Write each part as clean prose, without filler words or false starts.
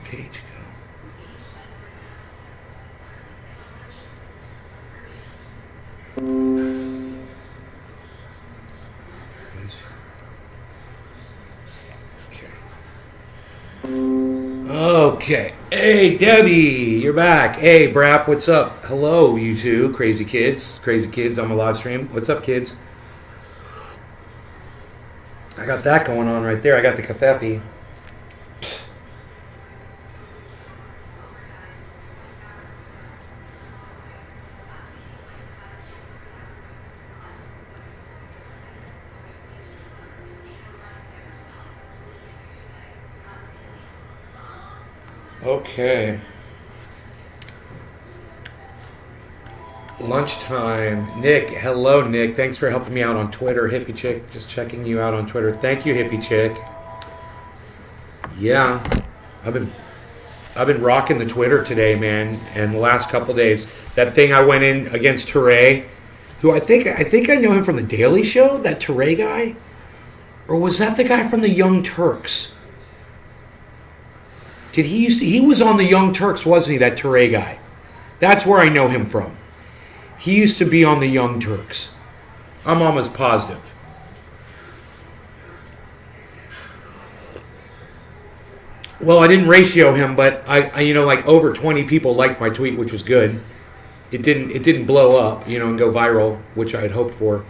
page go? Okay. Hey, Debbie, you're back. Hey, Brap, what's up? Hello, you two crazy kids. Crazy kids on my live stream. What's up, kids? I got that going on right there. I got the cafefe. Okay. Lunchtime. Nick, hello, Nick. Thanks for helping me out on Twitter. Hippie Chick, just checking you out on Twitter. Thank you, Hippie Chick. Yeah, I've been rocking the Twitter today, man, and the last couple days. That thing I went in against Teray, who I think I know him from the Daily Show, that Teray guy, or was that the guy from the Young Turks? He was on the Young Turks, wasn't he, that Teray guy? That's where I know him from. He used to be on the Young Turks. I'm almost positive. Well, I didn't ratio him, but I like over 20 people liked my tweet, which was good. It didn't blow up, and go viral, which I had hoped for.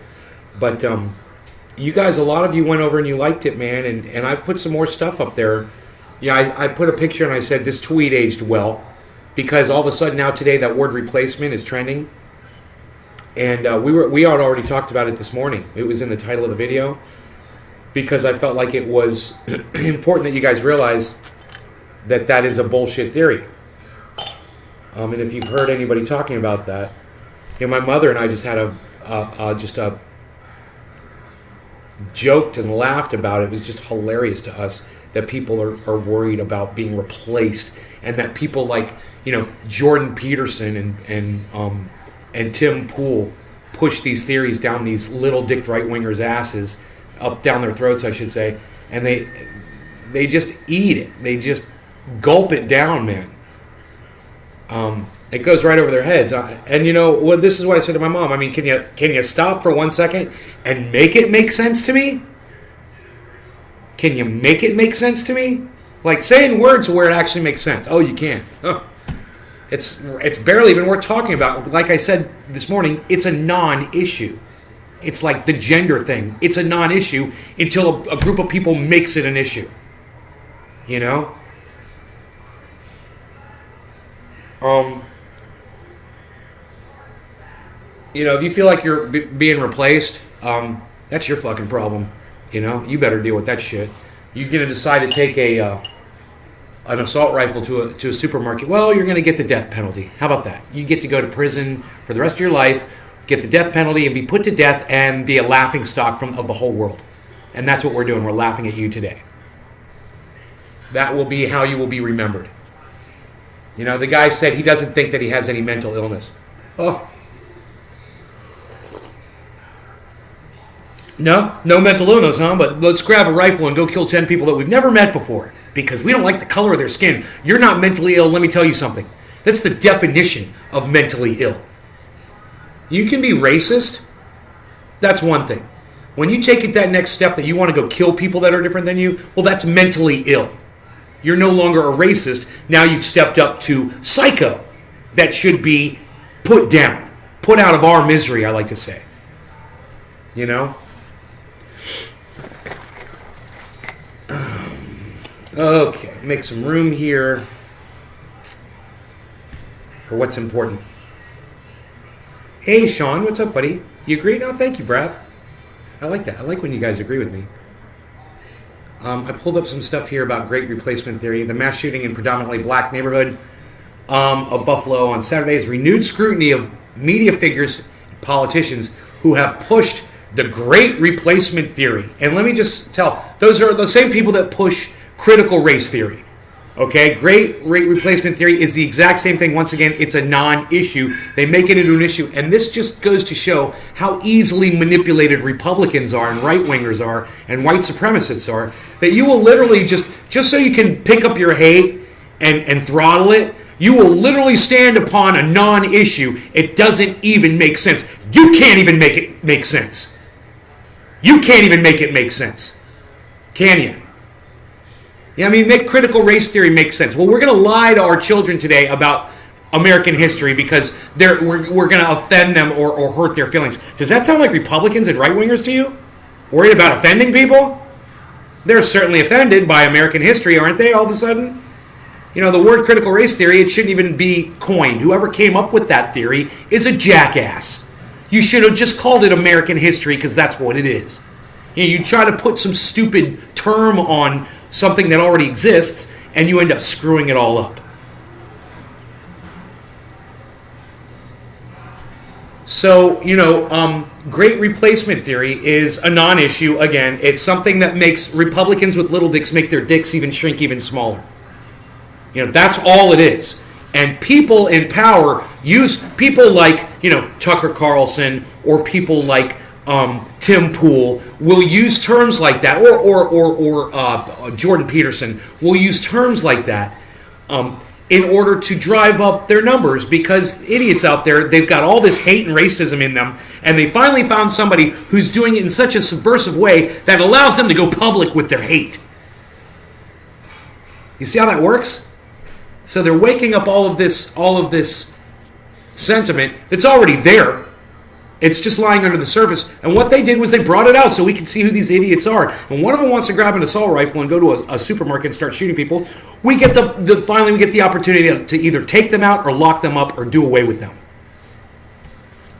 But you guys, a lot of you went over and you liked it, man, and I put some more stuff up there. Yeah, I put a picture and I said this tweet aged well, because all of a sudden now today that word replacement is trending, and we had already talked about it this morning. It was in the title of the video, because I felt like it was important that you guys realize that is a bullshit theory. And if you've heard anybody talking about that, my mother and I just had a joked and laughed about it. It was just hilarious to us that people are worried about being replaced, and that people like Jordan Peterson and Tim Pool push these theories down these little dick right wingers' asses, up down their throats, I should say, and they just eat it. They just gulp it down, man. It goes right over their heads. And this is what I said to my mom. I mean, can you stop for 1 second and make it make sense to me? Can you make it make sense to me? Like saying words where it actually makes sense. Oh, you can. Huh. It's barely even worth talking about. Like I said this morning, it's a non-issue. It's like the gender thing. It's a non-issue until a group of people makes it an issue. If you feel like you're being replaced, that's your fucking problem. You better deal with that shit. You're gonna decide to take an assault rifle to a supermarket. Well, you're gonna get the death penalty. How about that? You get to go to prison for the rest of your life, get the death penalty, and be put to death, and be a laughing stock of the whole world. And that's what we're doing. We're laughing at you today. That will be how you will be remembered. The guy said he doesn't think that he has any mental illness. Oh. No mental illness, huh? But let's grab a rifle and go kill 10 people that we've never met before because we don't like the color of their skin. You're not mentally ill, let me tell you something. That's the definition of mentally ill. You can be racist. That's one thing. When you take it that next step that you want to go kill people that are different than you, well, that's mentally ill. You're no longer a racist. Now you've stepped up to psycho. That should be put down. Put out of our misery, I like to say. Okay, make some room here for what's important. Hey, Sean, what's up, buddy? You agree? No, thank you, Brad. I like that. I like when you guys agree with me. I pulled up some stuff here about great replacement theory. The mass shooting in predominantly black neighborhood of Buffalo on Saturday has renewed scrutiny of media figures and politicians who have pushed the great replacement theory. And let me just tell, those are the same people that push critical race theory. Okay, great rate replacement theory is the exact same thing. Once again, it's a non-issue. They make it into an issue. And this just goes to show how easily manipulated Republicans are and right-wingers are and white supremacists are, that you will literally just so you can pick up your hate and throttle it, you will literally stand upon a non-issue. It doesn't even make sense. You can't even make it make sense. You can't even make it make sense. Can you? Yeah, I mean, make critical race theory make sense. Well, we're going to lie to our children today about American history because we're going to offend them or hurt their feelings. Does that sound like Republicans and right-wingers to you? Worried about offending people? They're certainly offended by American history, aren't they, all of a sudden? You know, the word critical race theory, it shouldn't even be coined. Whoever came up with that theory is a jackass. You should have just called it American history because that's what it is. You know, you try to put some stupid term on something that already exists, and you end up screwing it all up. So, you know, great replacement theory is a non-issue. Again, it's something that makes Republicans with little dicks make their dicks even shrink even smaller. You know, that's all it is. And people in power use people like, you know, Tucker Carlson or people like Tim Pool will use terms like that, or Jordan Peterson will use terms like that in order to drive up their numbers, because idiots out there, they've got all this hate and racism in them, and they finally found somebody who's doing it in such a subversive way that allows them to go public with their hate. You see how that works? So they're waking up all of this sentiment that's already there. It's just lying under the surface. And what they did was they brought it out so we could see who these idiots are. And one of them wants to grab an assault rifle and go to a supermarket and start shooting people. We get finally we get the opportunity to either take them out or lock them up or do away with them.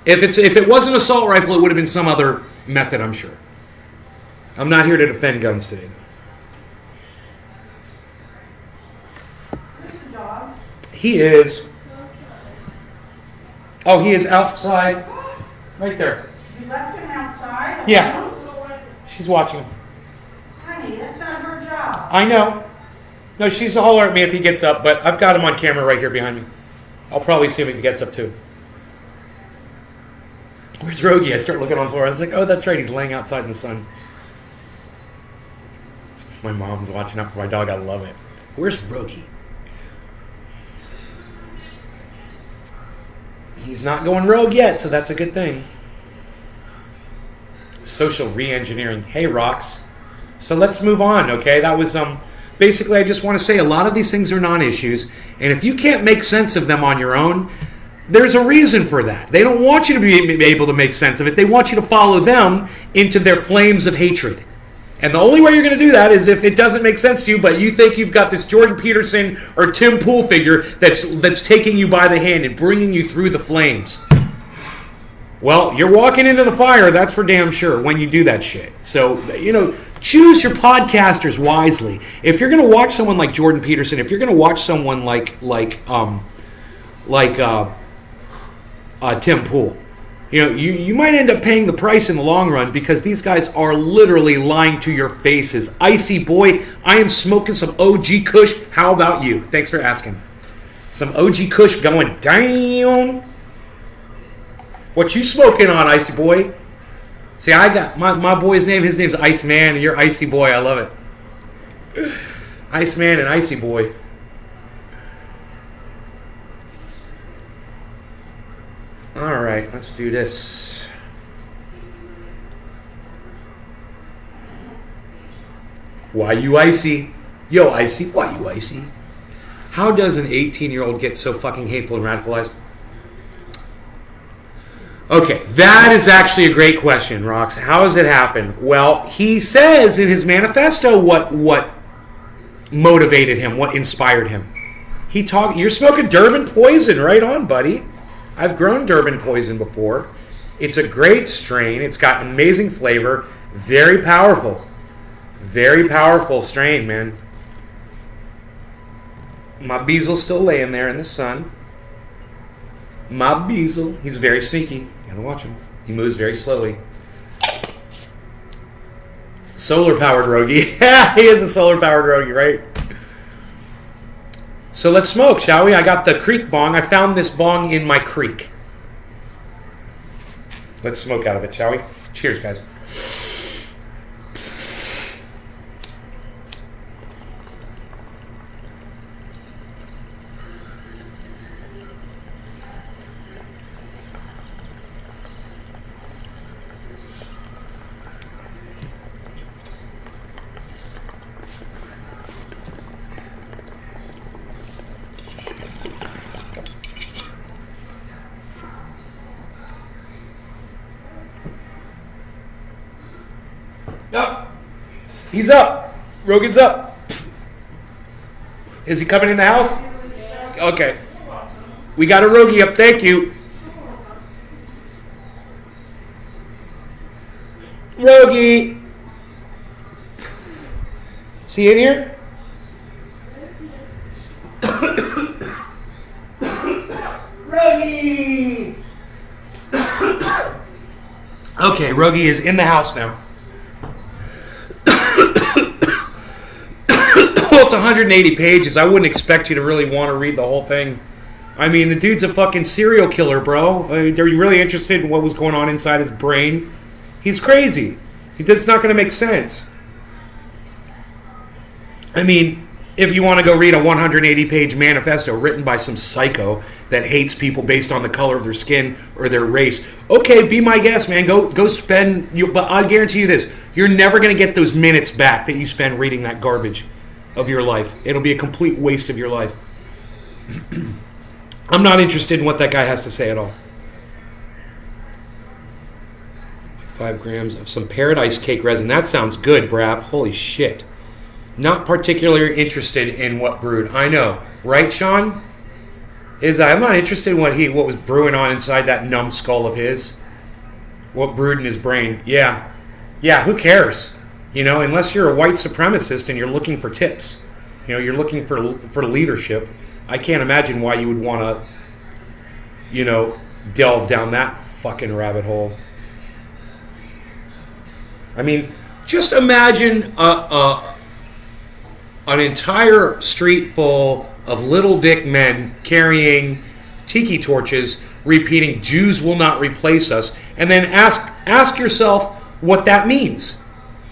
If it wasn't an assault rifle, it would have been some other method, I'm sure. I'm not here to defend guns today, though. Where's the dog? He is. Oh, he is outside. Right there. You left him outside? Yeah. She's watching him. Honey, that's not her job. I know. No, she's a holler at me if he gets up, but I've got him on camera right here behind me. I'll probably see him if he gets up too. Where's Rogi? I start looking on the floor. I was like, oh, that's right. He's laying outside in the sun. My mom's watching out for my dog. I love it. Where's Rogi? He's not going rogue yet, so that's a good thing. Social reengineering. Hey, rocks. So let's move on, okay? That was basically, I just want to say a lot of these things are non-issues, and if you can't make sense of them on your own, there's a reason for that. They don't want you to be able to make sense of it. They want you to follow them into their flames of hatred. And the only way you're going to do that is if it doesn't make sense to you, but you think you've got this Jordan Peterson or Tim Pool figure that's taking you by the hand and bringing you through the flames. Well, you're walking into the fire, that's for damn sure, when you do that shit. So, you know, choose your podcasters wisely. If you're going to watch someone like Jordan Peterson, if you're going to watch someone like Tim Pool, you know, you might end up paying the price in the long run because these guys are literally lying to your faces. Icy boy, I am smoking some OG Kush. How about you? Thanks for asking. Some OG Kush going down. What you smoking on, Icy boy? See, I got my boy's name. His name's Iceman, and you're Icy boy. I love it. Iceman and Icy boy. All right, let's do this. Why you icy? Yo, Icy, why you icy? How does an 18-year-old get so fucking hateful and radicalized? Okay, that is actually a great question, Rox. How does it happen? Well, he says in his manifesto what motivated him, what inspired him. You're smoking Durban Poison, right on, buddy. I've grown Durban Poison before. It's a great strain. It's got amazing flavor. Very powerful. Very powerful strain, man. My Beasel's still laying there in the sun. My Beasel. He's very sneaky. You gotta watch him. He moves very slowly. Solar-powered Rogi. Yeah, he is a solar-powered Rogi, right? So let's smoke, shall we? I got the creek bong. I found this bong in my creek. Let's smoke out of it, shall we? Cheers, guys. He's up. Rogan's up. Is he coming in the house? Okay. We got a Rogie up. Thank you. Rogie. Is he in here? Rogie. Okay, Rogie is in the house now. Well, it's 180 pages. I wouldn't expect you to really want to read the whole thing. I mean, the dude's a fucking serial killer, bro. Are you really interested in what was going on inside his brain? He's crazy. It's not going to make sense. I mean, if you want to go read a 180-page manifesto written by some psycho that hates people based on the color of their skin or their race, okay, be my guest, man. Go spend. But I guarantee you this: you're never going to get those minutes back that you spend reading that garbage of your life. It'll be a complete waste of your life. I'm not interested in what that guy has to say at all. 5 grams of some paradise cake resin. That sounds good, Brab. Holy shit. Not particularly interested in what brewed. I know. Right, Sean? I'm not interested in what was brewing on inside that numbskull of his. What brewed in his brain. Yeah. Yeah, who cares? You know, unless you're a white supremacist and you're looking for tips. You know, you're looking for leadership. I can't imagine why you would want to, you know, delve down that fucking rabbit hole. I mean, just imagine an entire street full of little dick men carrying tiki torches, repeating, "Jews will not replace us," and then ask yourself what that means.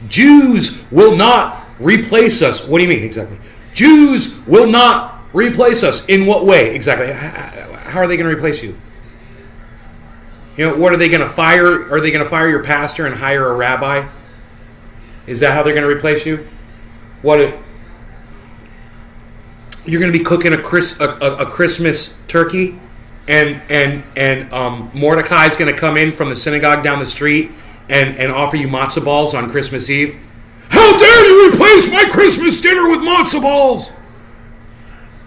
Jews will not replace us. What do you mean exactly? Jews will not replace us. In what way exactly? How are they going to replace you? You know, what are they going to fire? Are they going to fire your pastor and hire a rabbi? Is that how they're going to replace you? You're going to be cooking a Christmas turkey, and Mordecai's going to come in from the synagogue down the street and offer you matzo balls on Christmas Eve. How dare you replace my Christmas dinner with matzo balls?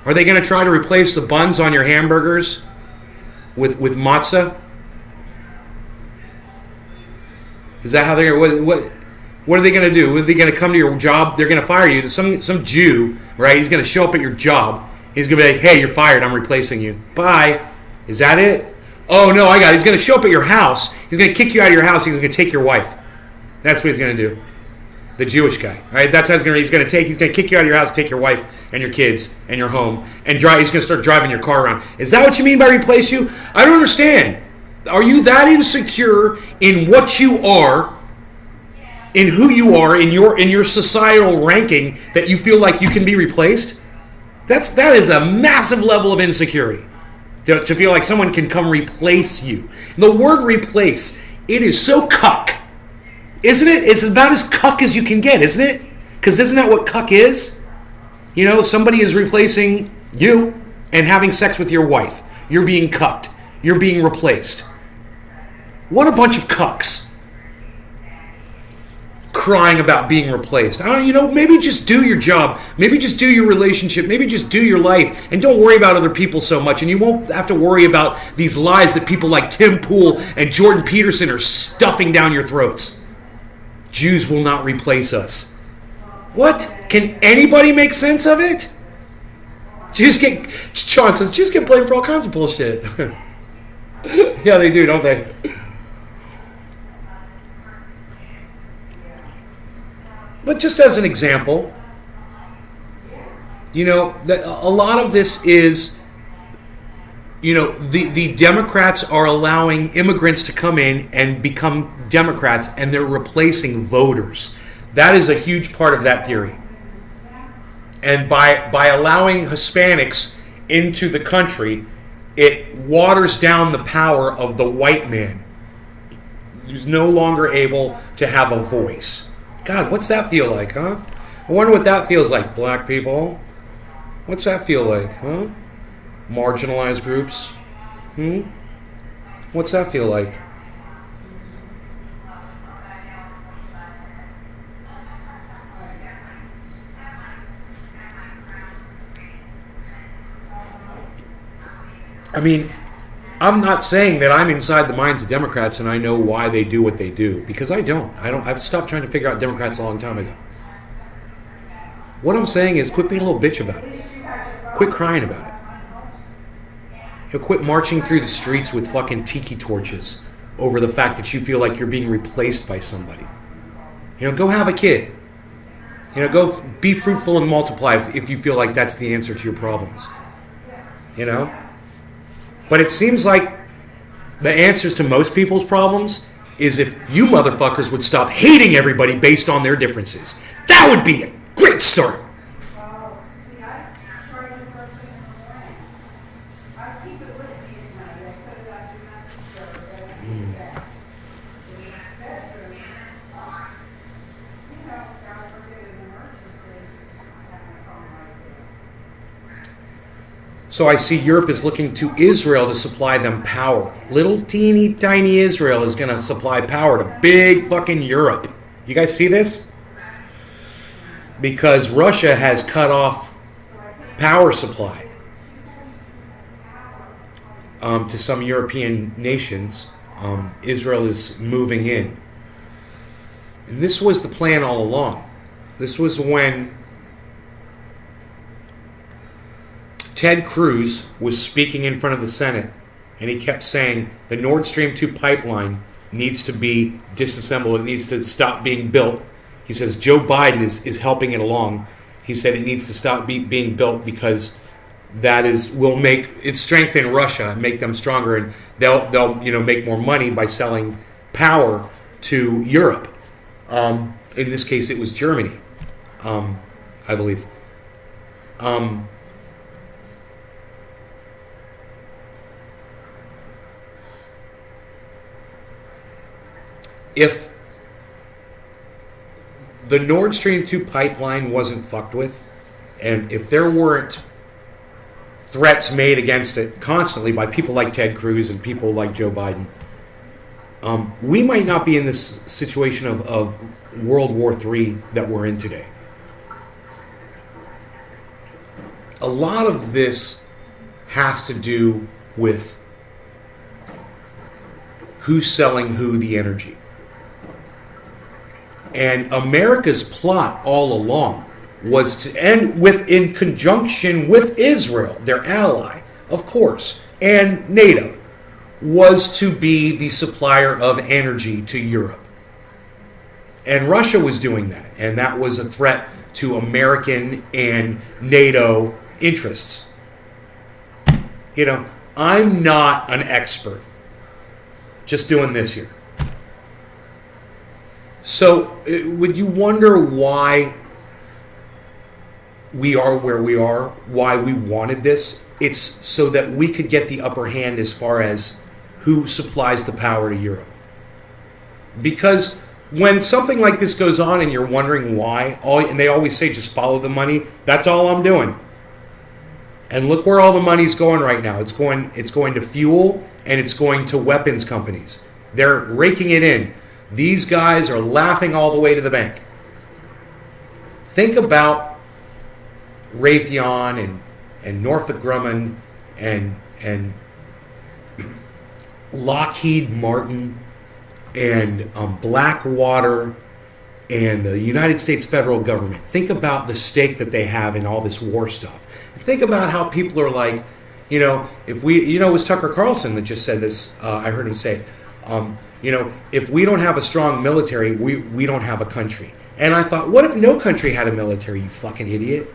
Are they going to try to replace the buns on your hamburgers with matzah? Is that how they're what are they going to do? Are they going to come to your job? They're going to fire you. Some Jew, right? He's going to show up at your job. He's going to be like, "Hey, you're fired. I'm replacing you. Bye." Is that it? Oh no, I got it. He's going to show up at your house. He's going to kick you out of your house. He's going to take your wife. That's what he's going to do. The Jewish guy, right? That's how he's going to kick you out of your house, take your wife and your kids and your home, and he's going to start driving your car around. Is that what you mean by replace you? I don't understand. Are you that insecure in what you are, in who you are, in your societal ranking, that you feel like you can be replaced? That is a massive level of insecurity. To feel like someone can come replace you. The word replace, it is so cuck. Isn't it? It's about as cuck as you can get, isn't it? Because isn't that what cuck is? You know, somebody is replacing you and having sex with your wife. You're being cucked. You're being replaced. What a bunch of cucks. Crying about being replaced. Maybe just do your job. Maybe just do your relationship. Maybe just do your life. And don't worry about other people so much. And you won't have to worry about these lies that people like Tim Pool and Jordan Peterson are stuffing down your throats. Jews will not replace us. What? Can anybody make sense of it? Sean says, Jews get blamed for all kinds of bullshit. Yeah, they do, don't they? But just as an example, that a lot of this is, the Democrats are allowing immigrants to come in and become Democrats, and they're replacing voters. That is a huge part of that theory. And by allowing Hispanics into the country, it waters down the power of the white man, who's no longer able to have a voice. God, what's that feel like, huh? I wonder what that feels like, black people. What's that feel like, huh? Marginalized groups. What's that feel like? I mean, I'm not saying that I'm inside the minds of Democrats and I know why they do what they do, because I don't. I've stopped trying to figure out Democrats a long time ago. What I'm saying is quit being a little bitch about it. Quit crying about it. Quit marching through the streets with fucking tiki torches over the fact that you feel like you're being replaced by somebody. Go have a kid. Go be fruitful and multiply if you feel like that's the answer to your problems. But it seems like the answers to most people's problems is if you motherfuckers would stop hating everybody based on their differences. That would be a great start. See, I try to first thing in the morning. I keep it with me at night. I put it out your mattress and I keep it back. In the bedroom, God forbid an emergency, I have my phone right there. So I see Europe is looking to Israel to supply them power. Little teeny tiny Israel is going to supply power to big fucking Europe. You guys see this? Because Russia has cut off power supply to some European nations. Israel is moving in. And this was the plan all along. This was when Ted Cruz was speaking in front of the Senate, and he kept saying the Nord Stream 2 pipeline needs to be disassembled. It needs to stop being built. He says Joe Biden is helping it along. He said it needs to stop being built because that will make it strengthen Russia and make them stronger, and they'll make more money by selling power to Europe. In this case, it was Germany, I believe. If the Nord Stream 2 pipeline wasn't fucked with, and if there weren't threats made against it constantly by people like Ted Cruz and people like Joe Biden, we might not be in this situation of World War III that we're in today. A lot of this has to do with who's selling who the energy. And America's plot all along was to end in conjunction with Israel, their ally, of course, and NATO, was to be the supplier of energy to Europe. And Russia was doing that, and that was a threat to American and NATO interests. I'm not an expert, just doing this here. So, would you wonder why we are where we are, why we wanted this? It's so that we could get the upper hand as far as who supplies the power to Europe. Because when something like this goes on and you're wondering why, and they always say just follow the money, that's all I'm doing. And look where all the money's going right now. It's going to fuel, and it's going to weapons companies. They're raking it in. These guys are laughing all the way to the bank. Think about Raytheon and Northrop Grumman and Lockheed Martin and Blackwater and the United States federal government. Think about the stake that they have in all this war stuff. Think about how people are like, if we, it was Tucker Carlson that just said this. I heard him say, if we don't have a strong military, we don't have a country. And I thought, what if no country had a military, you fucking idiot?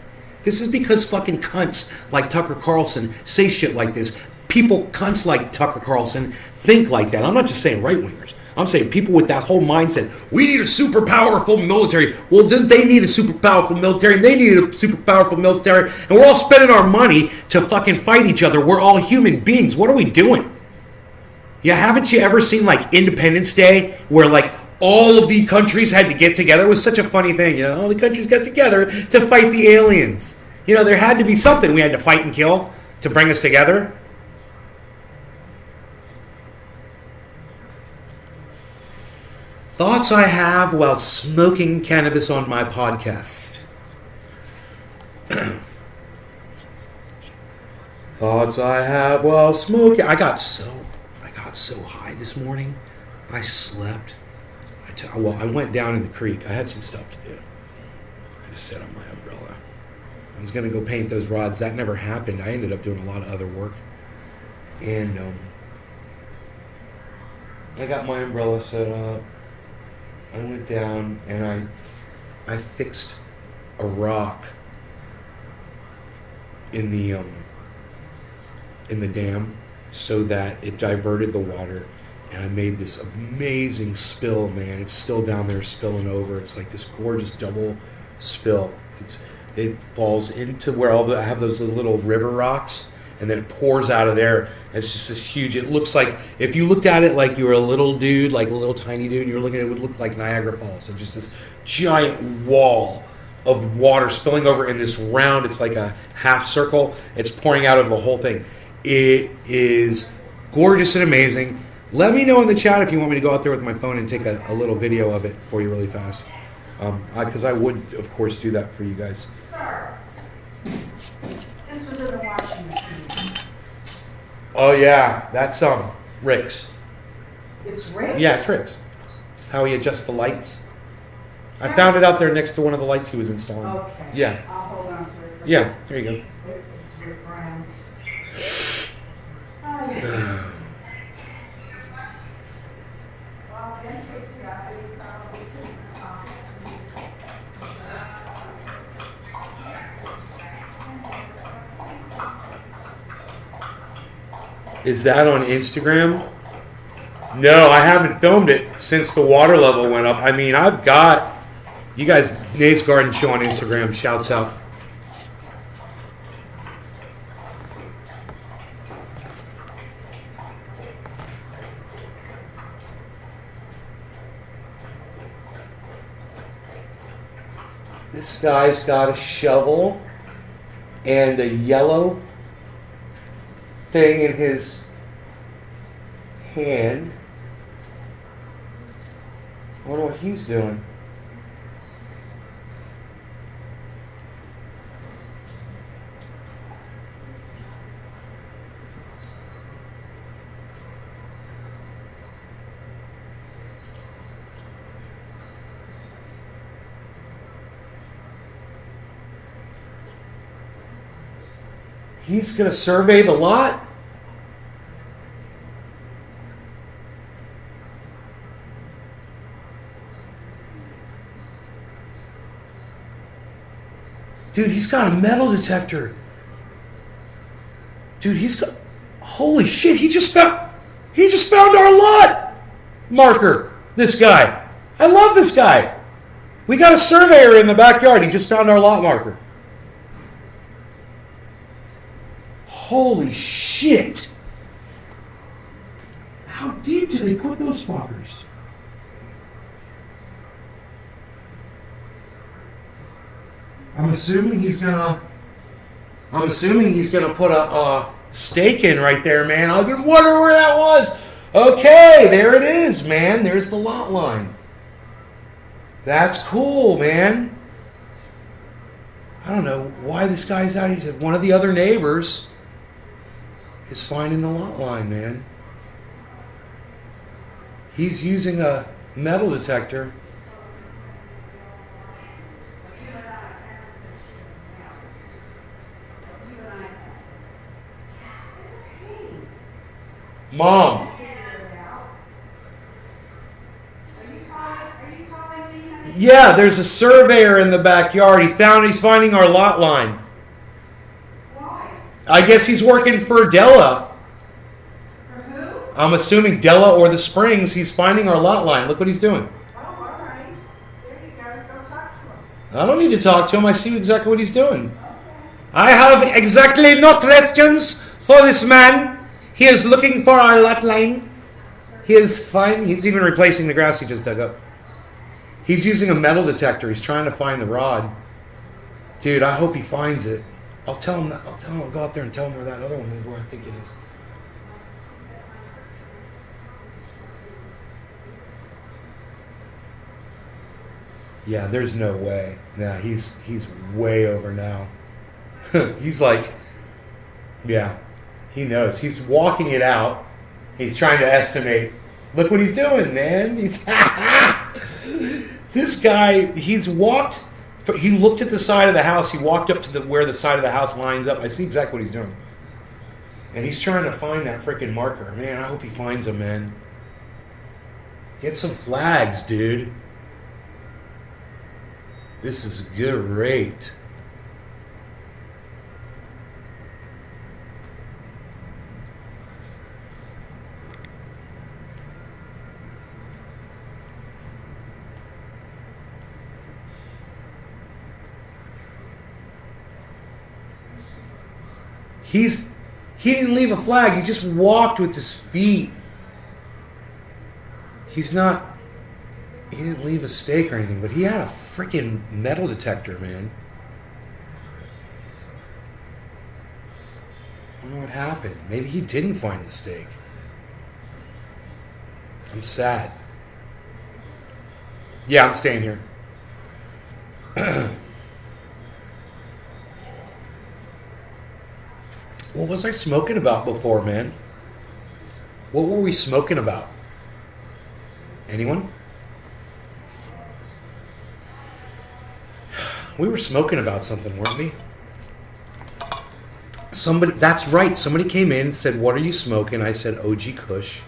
This is because fucking cunts like Tucker Carlson say shit like this. People, cunts like Tucker Carlson, think like that. I'm not just saying right-wingers. I'm saying people with that whole mindset. We need a super powerful military. Well, didn't they need a super powerful military? And they need a super powerful military. And we're all spending our money to fucking fight each other. We're all human beings. What are we doing? Yeah, haven't you ever seen like Independence Day where like all of the countries had to get together? It was such a funny thing, all the countries got together to fight the aliens. There had to be something we had to fight and kill to bring us together. Thoughts I have while smoking cannabis on my podcast. Thoughts Thoughts I have while smoking. I got so high this morning. I slept. I went down in the creek. I had some stuff to do. I just sat on my umbrella. I was going to go paint those rods. That never happened. I ended up doing a lot of other work. And I got my umbrella set up. I went down and I fixed a rock in the dam so that it diverted the water, and I made this amazing spill, man. It's still down there spilling over. It's like this gorgeous double spill. It falls into where I have those little river rocks, and then it pours out of there. It's just this huge. It looks like, if you looked at it like you were a little dude, like a little tiny dude, and you were looking at it, it would look like Niagara Falls. So just this giant wall of water spilling over in this round. It's like a half circle. It's pouring out of the whole thing. It is gorgeous and amazing. Let me know in the chat if you want me to go out there with my phone and take a little video of it for you really fast. Because I would, of course, do that for you guys. Sir, this was in the washing machine. Oh, yeah. That's Rick's. It's Rick's? Yeah, it's Rick's. It's how he adjusts the lights. I found it out there next to one of the lights he was installing. Okay. Yeah. I'll hold on to it. Yeah, there you go. It's Rick Brown's. Oh, yeah. Well, Ben takes it out. He probably couldn't talk to me. Is that on Instagram? No, I haven't filmed it since the water level went up. I mean, I've got... You guys, Nate's Garden Show on Instagram. Shouts out. This guy's got a shovel and a yellow thing in his hand. I wonder what he's doing. He's going to survey the lot? Dude, he's got a metal detector. Dude, he's got... Holy shit, he just found our lot marker. This guy. I love this guy. We got a surveyor in the backyard. He just found our lot marker. Holy shit. How deep do they put those fuckers? I'm assuming he's gonna put a stake in right there, man. I've been wondering where that was. Okay, there it is, man. There's the lot line. That's cool, man. I don't know why this guy's out. He said one of the other neighbors is finding the lot line, man. He's using a metal detector. Mom. Yeah, there's a surveyor in the backyard. He's finding our lot line. Why? I guess he's working for Della. For who? I'm assuming Della or the Springs. He's finding our lot line. Look what he's doing. Oh, all right. There you go. Go talk to him. I don't need to talk to him. I see exactly what he's doing. I have exactly no questions for this man. He is looking for our lot line. He is fine. He's even replacing the grass he just dug up. He's using a metal detector. He's trying to find the rod. Dude, I hope he finds it. I'll tell him I'll go out there and tell him where that other one is, where I think it is. Yeah, there's no way. Nah, he's way over now. He's like, yeah. He knows. He's walking it out. He's trying to estimate. Look what he's doing, man. He's this guy. He's walked. He looked at the side of the house. He walked up to where the side of the house lines up. I see exactly what he's doing. And he's trying to find that freaking marker. Man, I hope he finds him, man. Get some flags, dude. This is great. He didn't leave a flag. He just walked with his feet. He didn't leave a stake or anything, but he had a freaking metal detector, man. I don't know what happened. Maybe he didn't find the stake. I'm sad. Yeah, I'm staying here. What was I smoking about before, man? What were we smoking about? Anyone? We were smoking about something, weren't we? Somebody, that's right. Somebody came in and said, "What are you smoking?" I said, "OG Kush."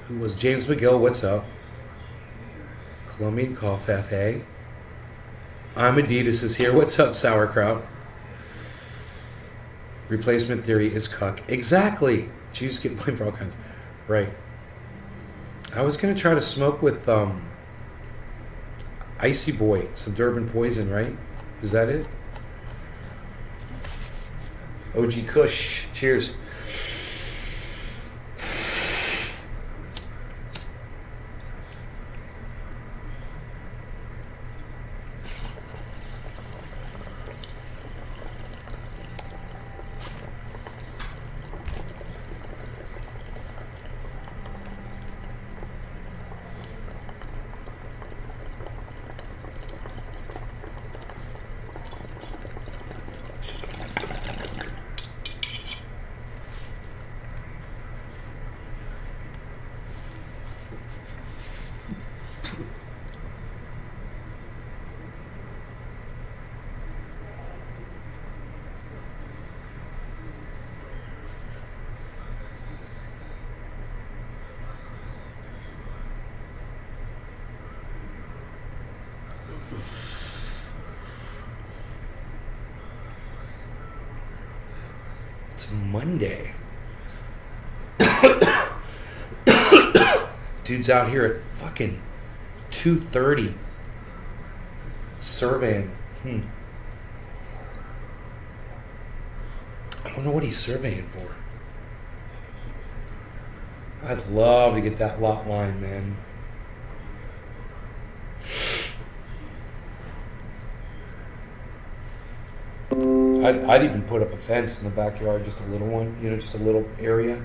Who was James McGill? What's up? Colombian Cough FA. I'm Adidas is here. What's up, sauerkraut? Replacement theory is cuck. Exactly. Jews get blamed for all kinds. Right. I was going to try to smoke with Icy Boy, some Durban Poison, right? Is that it? OG Kush. Cheers. It's Monday. Dude's out here at fucking 2:30 surveying. I don't know what he's surveying for. I'd love to get that lot line, man. I'd even put up a fence in the backyard, just a little one, just a little area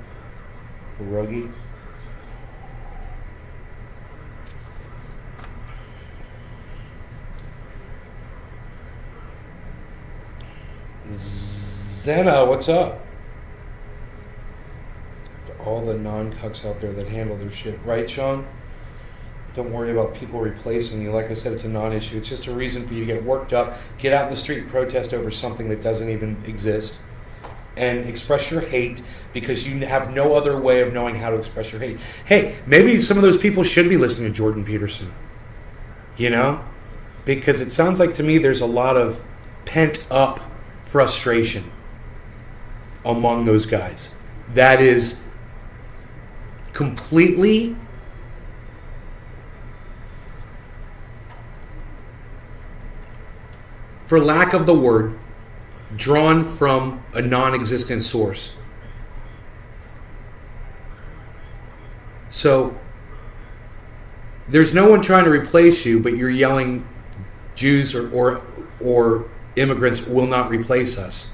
for Rogie. Zena, what's up? All the non-cucks out there that handle their shit. Right, Sean? Don't worry about people replacing you. Like I said, it's a non-issue. It's just a reason for you to get worked up, get out in the street and protest over something that doesn't even exist, and express your hate because you have no other way of knowing how to express your hate. Hey, maybe some of those people should be listening to Jordan Peterson. Because it sounds like to me there's a lot of pent-up frustration among those guys. That is completely for lack of the word, drawn from a non-existent source. So there's no one trying to replace you, but you're yelling Jews or immigrants will not replace us.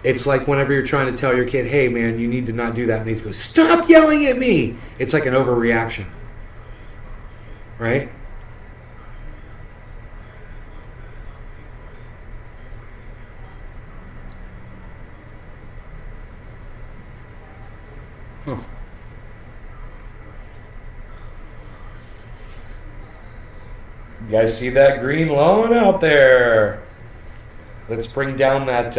It's like whenever you're trying to tell your kid, "Hey, man, you need to not do that," and they go, "Stop yelling at me!" It's like an overreaction. right? Huh. You guys see that green lawn out there? Let's bring down that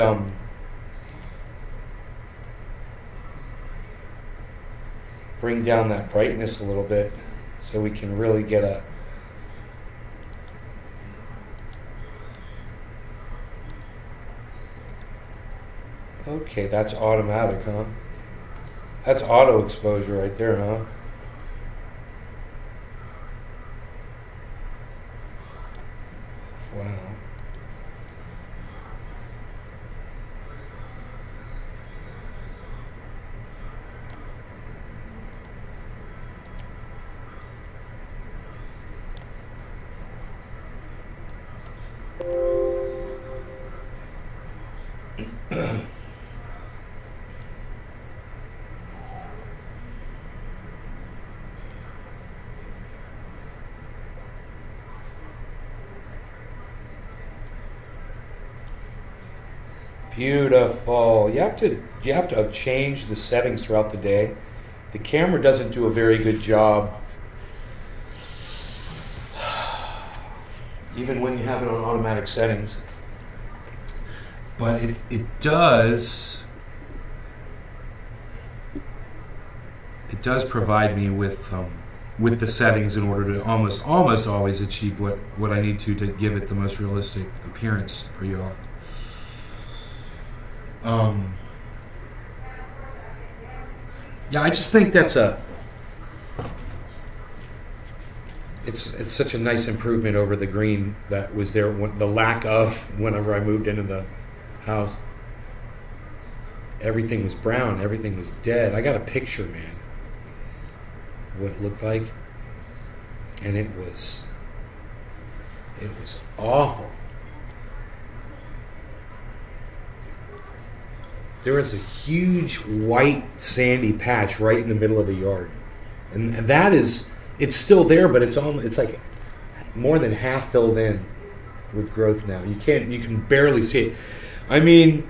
brightness a little bit so we can really get a. Okay, that's automatic, huh? That's auto exposure right there, huh? Wow. Beautiful. You have to change the settings throughout the day. The camera doesn't do a very good job, even when you have it on automatic settings. But it does provide me with the settings in order to almost always achieve what I need to give it the most realistic appearance for you all. Yeah, I just think that's it's such a nice improvement over the green that was there, the lack of whenever I moved into the house. Everything was brown, everything was dead. I got a picture, man, of what it looked like, and it was awful. There was a huge white sandy patch right in the middle of the yard, and that is, it's still there, but it's like more than half filled in with growth now. You can barely see it. I mean,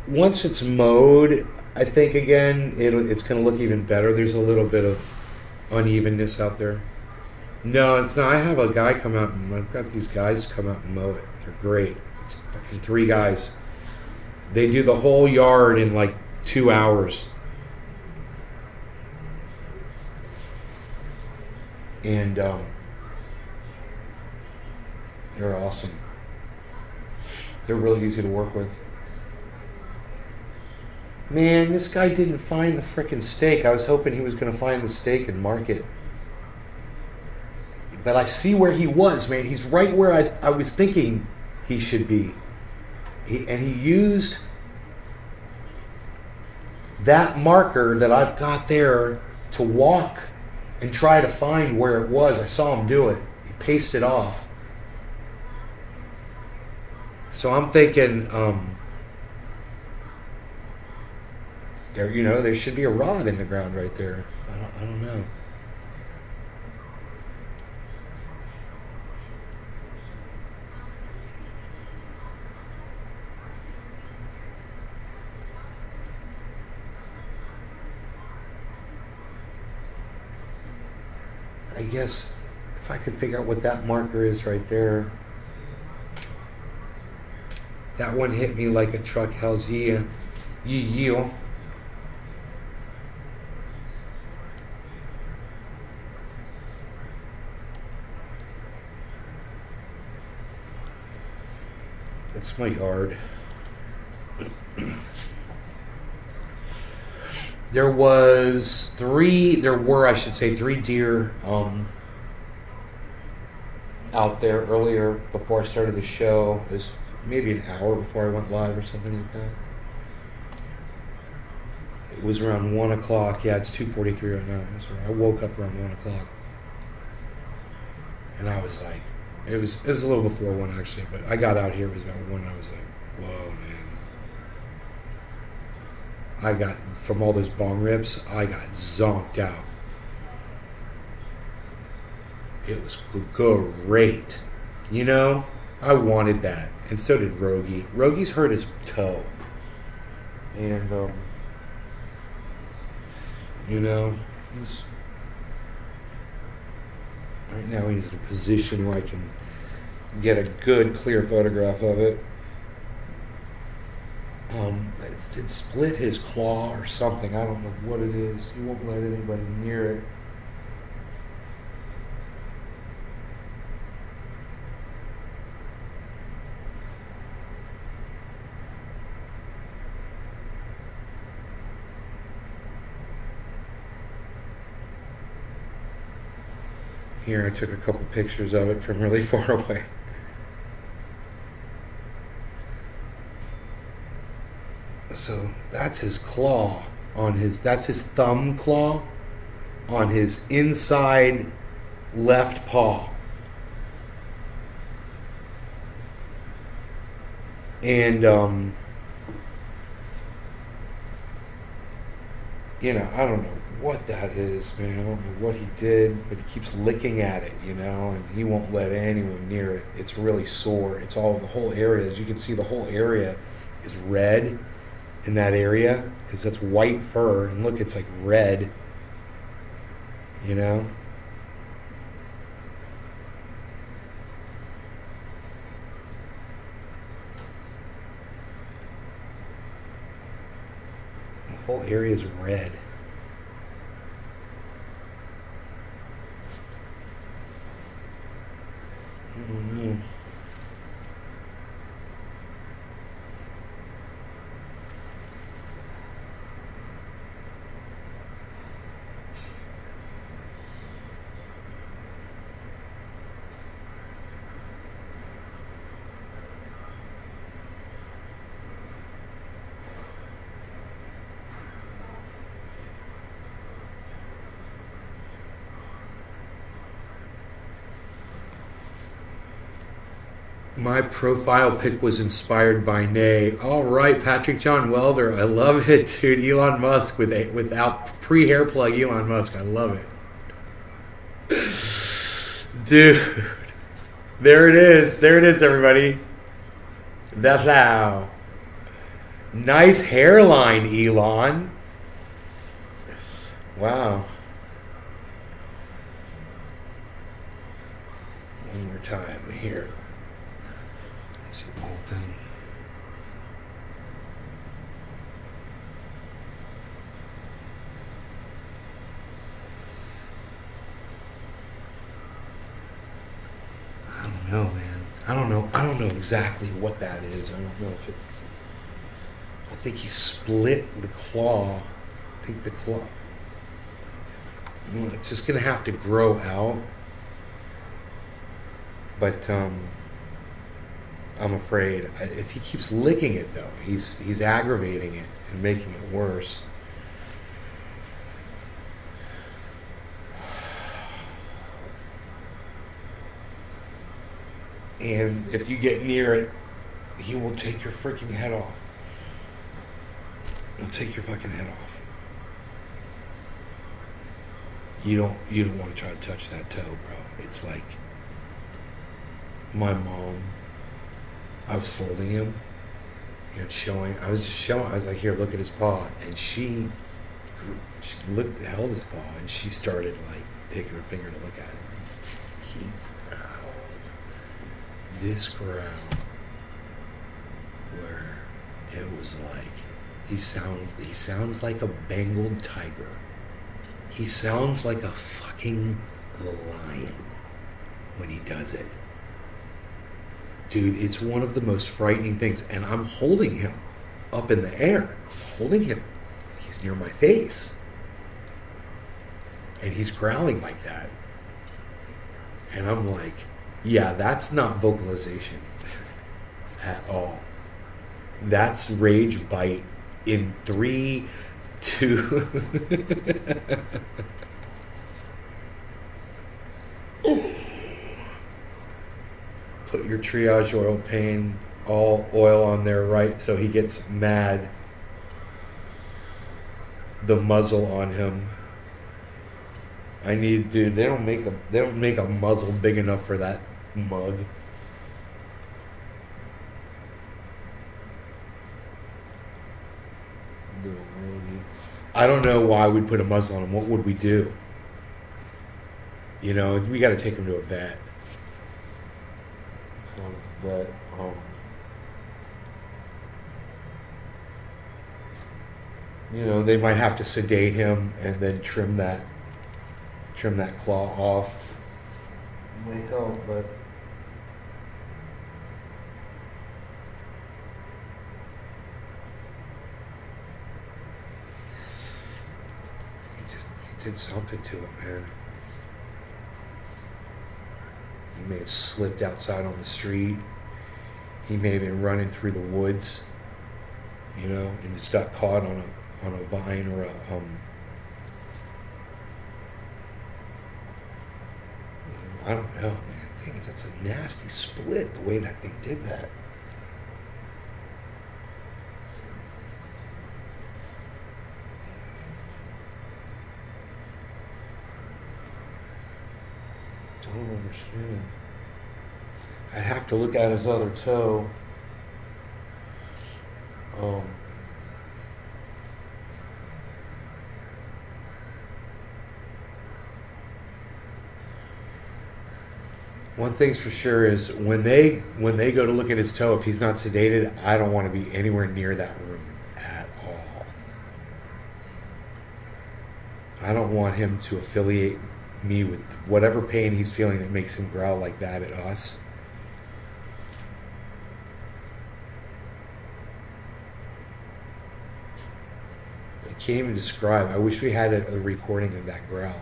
once it's mowed, I think again it's going to look even better. There's a little bit of unevenness out there. No, it's not. I have a guy come out, and I've got these guys come out and mow it. They're great. It's fucking 3 guys. They do the whole yard in like 2 hours. And they're awesome. They're really easy to work with. Man, this guy didn't find the frickin' steak. I was hoping he was going to find the steak and mark it. But I see where he was, man. He's right where I was thinking he should be. He used that marker that I've got there to walk and try to find where it was. I saw him do it. He pasted off. So I'm thinking, there should be a rod in the ground right there. I don't know. I guess if I could figure out what that marker is right there. That one hit me like a truck. Hell's yeah. Yeah. That's my yard. There were, I should say, 3 deer out there earlier before I started the show. It was maybe an hour before I went live or something like that. It was around 1 o'clock. Yeah, it's 2:43 right now. I woke up around 1 o'clock. And I was like, it was a little before 1 actually, but I got out here, it was about 1, and I was like, whoa, man. From all those bong rips, I got zonked out. It was great. You know, I wanted that, and so did Rogie. Rogie's hurt his toe, and you know, he's right now he's in a position where I can get a good, clear photograph of it. It split his claw or something. I don't know what it is. He won't let anybody near it. Here, I took a couple pictures of it from really far away. So that's his claw on that's his thumb claw on his inside left paw. And, you know, I don't know what that is, man. I don't know what he did, but he keeps licking at it, you know, and he won't let anyone near it. It's really sore. It's all, the whole area, as you can see, the whole area is red in that area, because that's white fur, and look, it's like red, you know. The whole area is red. I don't know. My profile pic was inspired by Nay. All right, Patrick John Welder. I love it, dude. Elon Musk without pre-hair plug. Elon Musk. I love it, dude. There it is. There it is, everybody. That's how. Nice hairline, Elon. Wow. One more time here. See the whole thing. I don't know, man. I don't know exactly what that is. I don't know if it. I think he split the claw. I think the claw. It's just gonna have to grow out. But I'm afraid if he keeps licking it, though, he's aggravating it and making it worse. And if you get near it, he will take your freaking head off. He'll take your fucking head off. You don't want to try to touch that toe, bro. It's like my mom. I was folding him, you know, I was like, here, look at his paw, and she held his paw, and she started like taking her finger to look at him. He growled this growl where it was like he sounds like a Bengal tiger. He sounds like a fucking lion when he does it. Dude, it's one of the most frightening things. And I'm holding him up in the air. Holding him. He's near my face. And he's growling like that. And I'm like, yeah, that's not vocalization at all. That's rage bite in 3, 2. Put your triage oil pain, all oil on there, right? So he gets mad. The muzzle on him. I need, dude. They don't make a muzzle big enough for that mug. I don't know why we'd put a muzzle on him. What would we do? You know, we got to take him to a vet. But you know, they might have to sedate him and then trim that claw off. Might help, but he did something to him, man. He may have slipped outside on the street. He may have been running through the woods, you know, and just got caught on a vine or a I don't know, man. The thing is, that's a nasty split the way that thing did that. Don't understand. I'd have to look at his other toe. One thing's for sure is when they go to look at his toe, if he's not sedated, I don't want to be anywhere near that room at all. I don't want him to affiliate me with whatever pain he's feeling that makes him growl like that at us. I can't even describe. I wish we had a recording of that growl.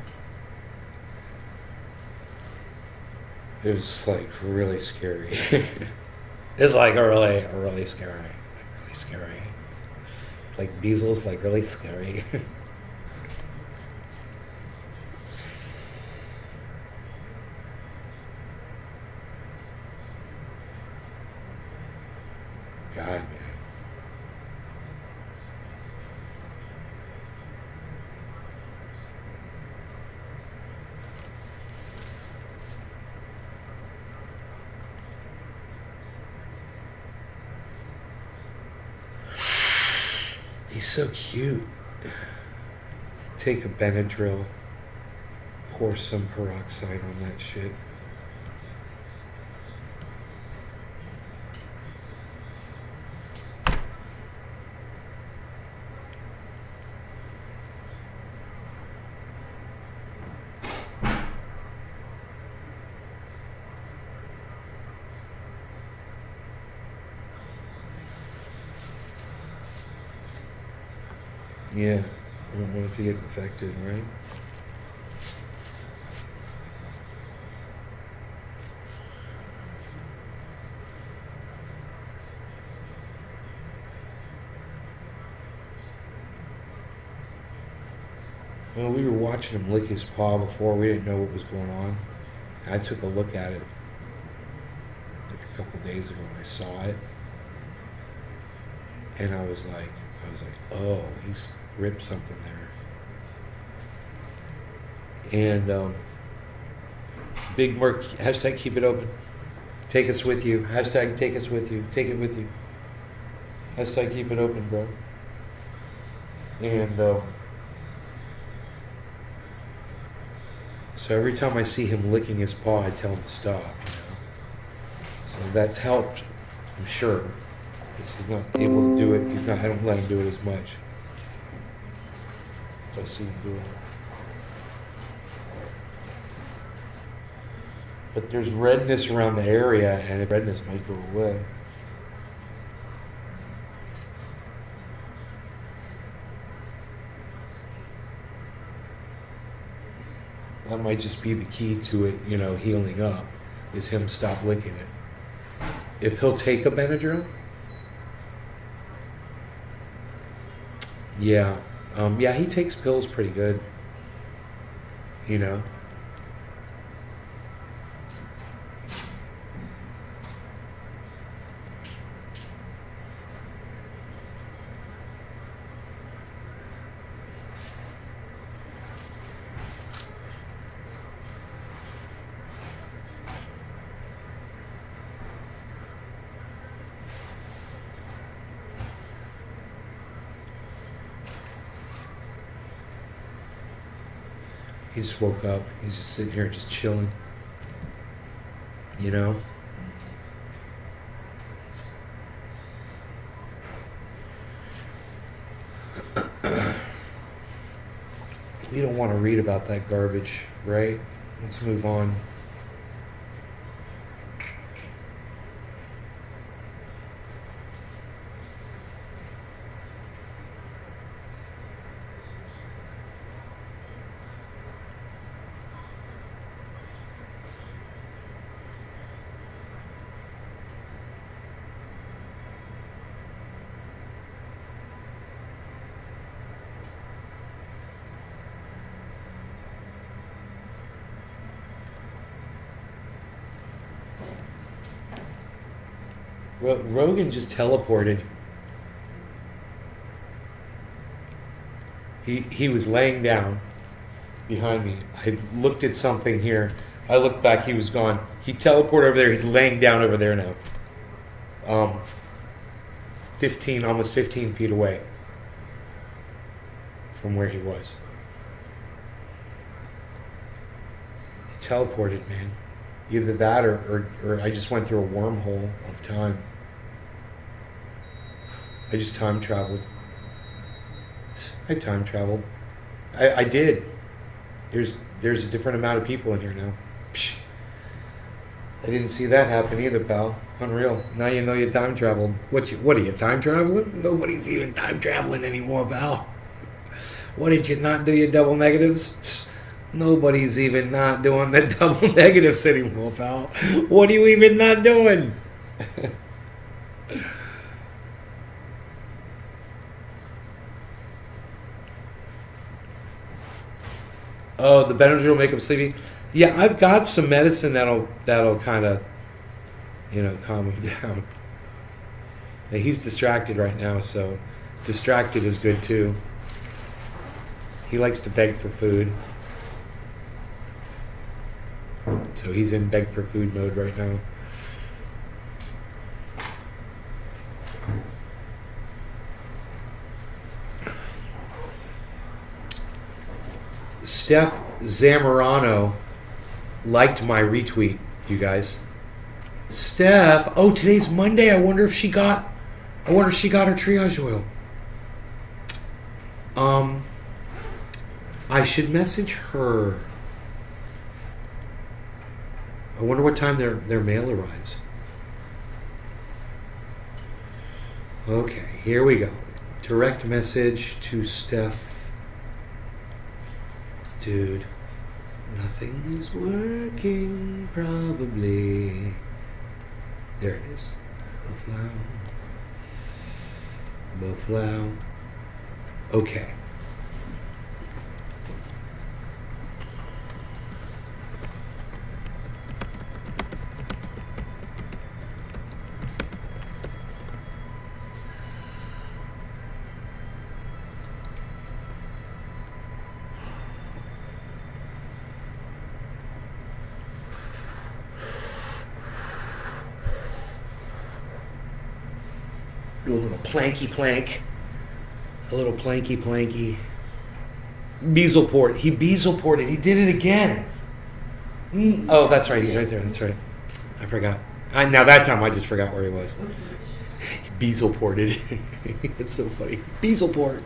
It was like really scary. It's like really scary. Like really scary. Like Beasley's like really scary. God, man. He's so cute. Take a Benadryl, pour some peroxide on that shit. Yeah, I don't want it to get infected, right? Well, we were watching him lick his paw before. We didn't know what was going on. I took a look at it like a couple days ago and I saw it. And I was like, oh, he's ripped something there. And Big Merc, hashtag keep it open. Take us with you. Hashtag take us with you. Take it with you. Hashtag keep it open, bro. And so every time I see him licking his paw, I tell him to stop, you know. So that's helped, I'm sure. Because he's not able to do it. I don't let him do it as much. If I see him do it. But there's redness around the area, and the redness might go away. That might just be the key to it, you know, healing up, is him stop licking it. If he'll take a Benadryl, yeah, yeah, he takes pills pretty good, you know. He just woke up. He's just sitting here, just chilling. You know? We don't want to read about that garbage, right? Let's move on. Rogan just teleported. He was laying down behind me. I looked at something here. I looked back. He was gone. He teleported over there. He's laying down over there now. almost 15 feet away from where he was. He teleported, man. Either that or I just went through a wormhole of time. I just time traveled. I time traveled. I did. There's a different amount of people in here now. Psh. I didn't see that happen either, pal. Unreal. Now you know you time traveled. What are you, time traveling? Nobody's even time traveling anymore, pal. What, did you not do your double negatives? Psh. Nobody's even not doing the double negatives anymore, pal. What are you even not doing? Oh, the Benadryl will make him sleepy. Yeah, I've got some medicine that'll kind of, calm him down. And he's distracted right now, so distracted is good too. He likes to beg for food. So he's in beg for food mode right now. Steph Zamorano liked my retweet, you guys. Steph, oh, today's Monday. I wonder if she got her triage oil. I should message her. I wonder what time their mail arrives. Okay, here we go. Direct message to Steph. Dude, nothing is working, probably. There it is. Boflow. Okay. Do a little planky plank. A little planky planky. Beaselport. He beaselported. He did it again. Oh, that's right. He's right there. That's right. I forgot. Now that time I just forgot where he was. He beaselported. It's so funny. Beaselport.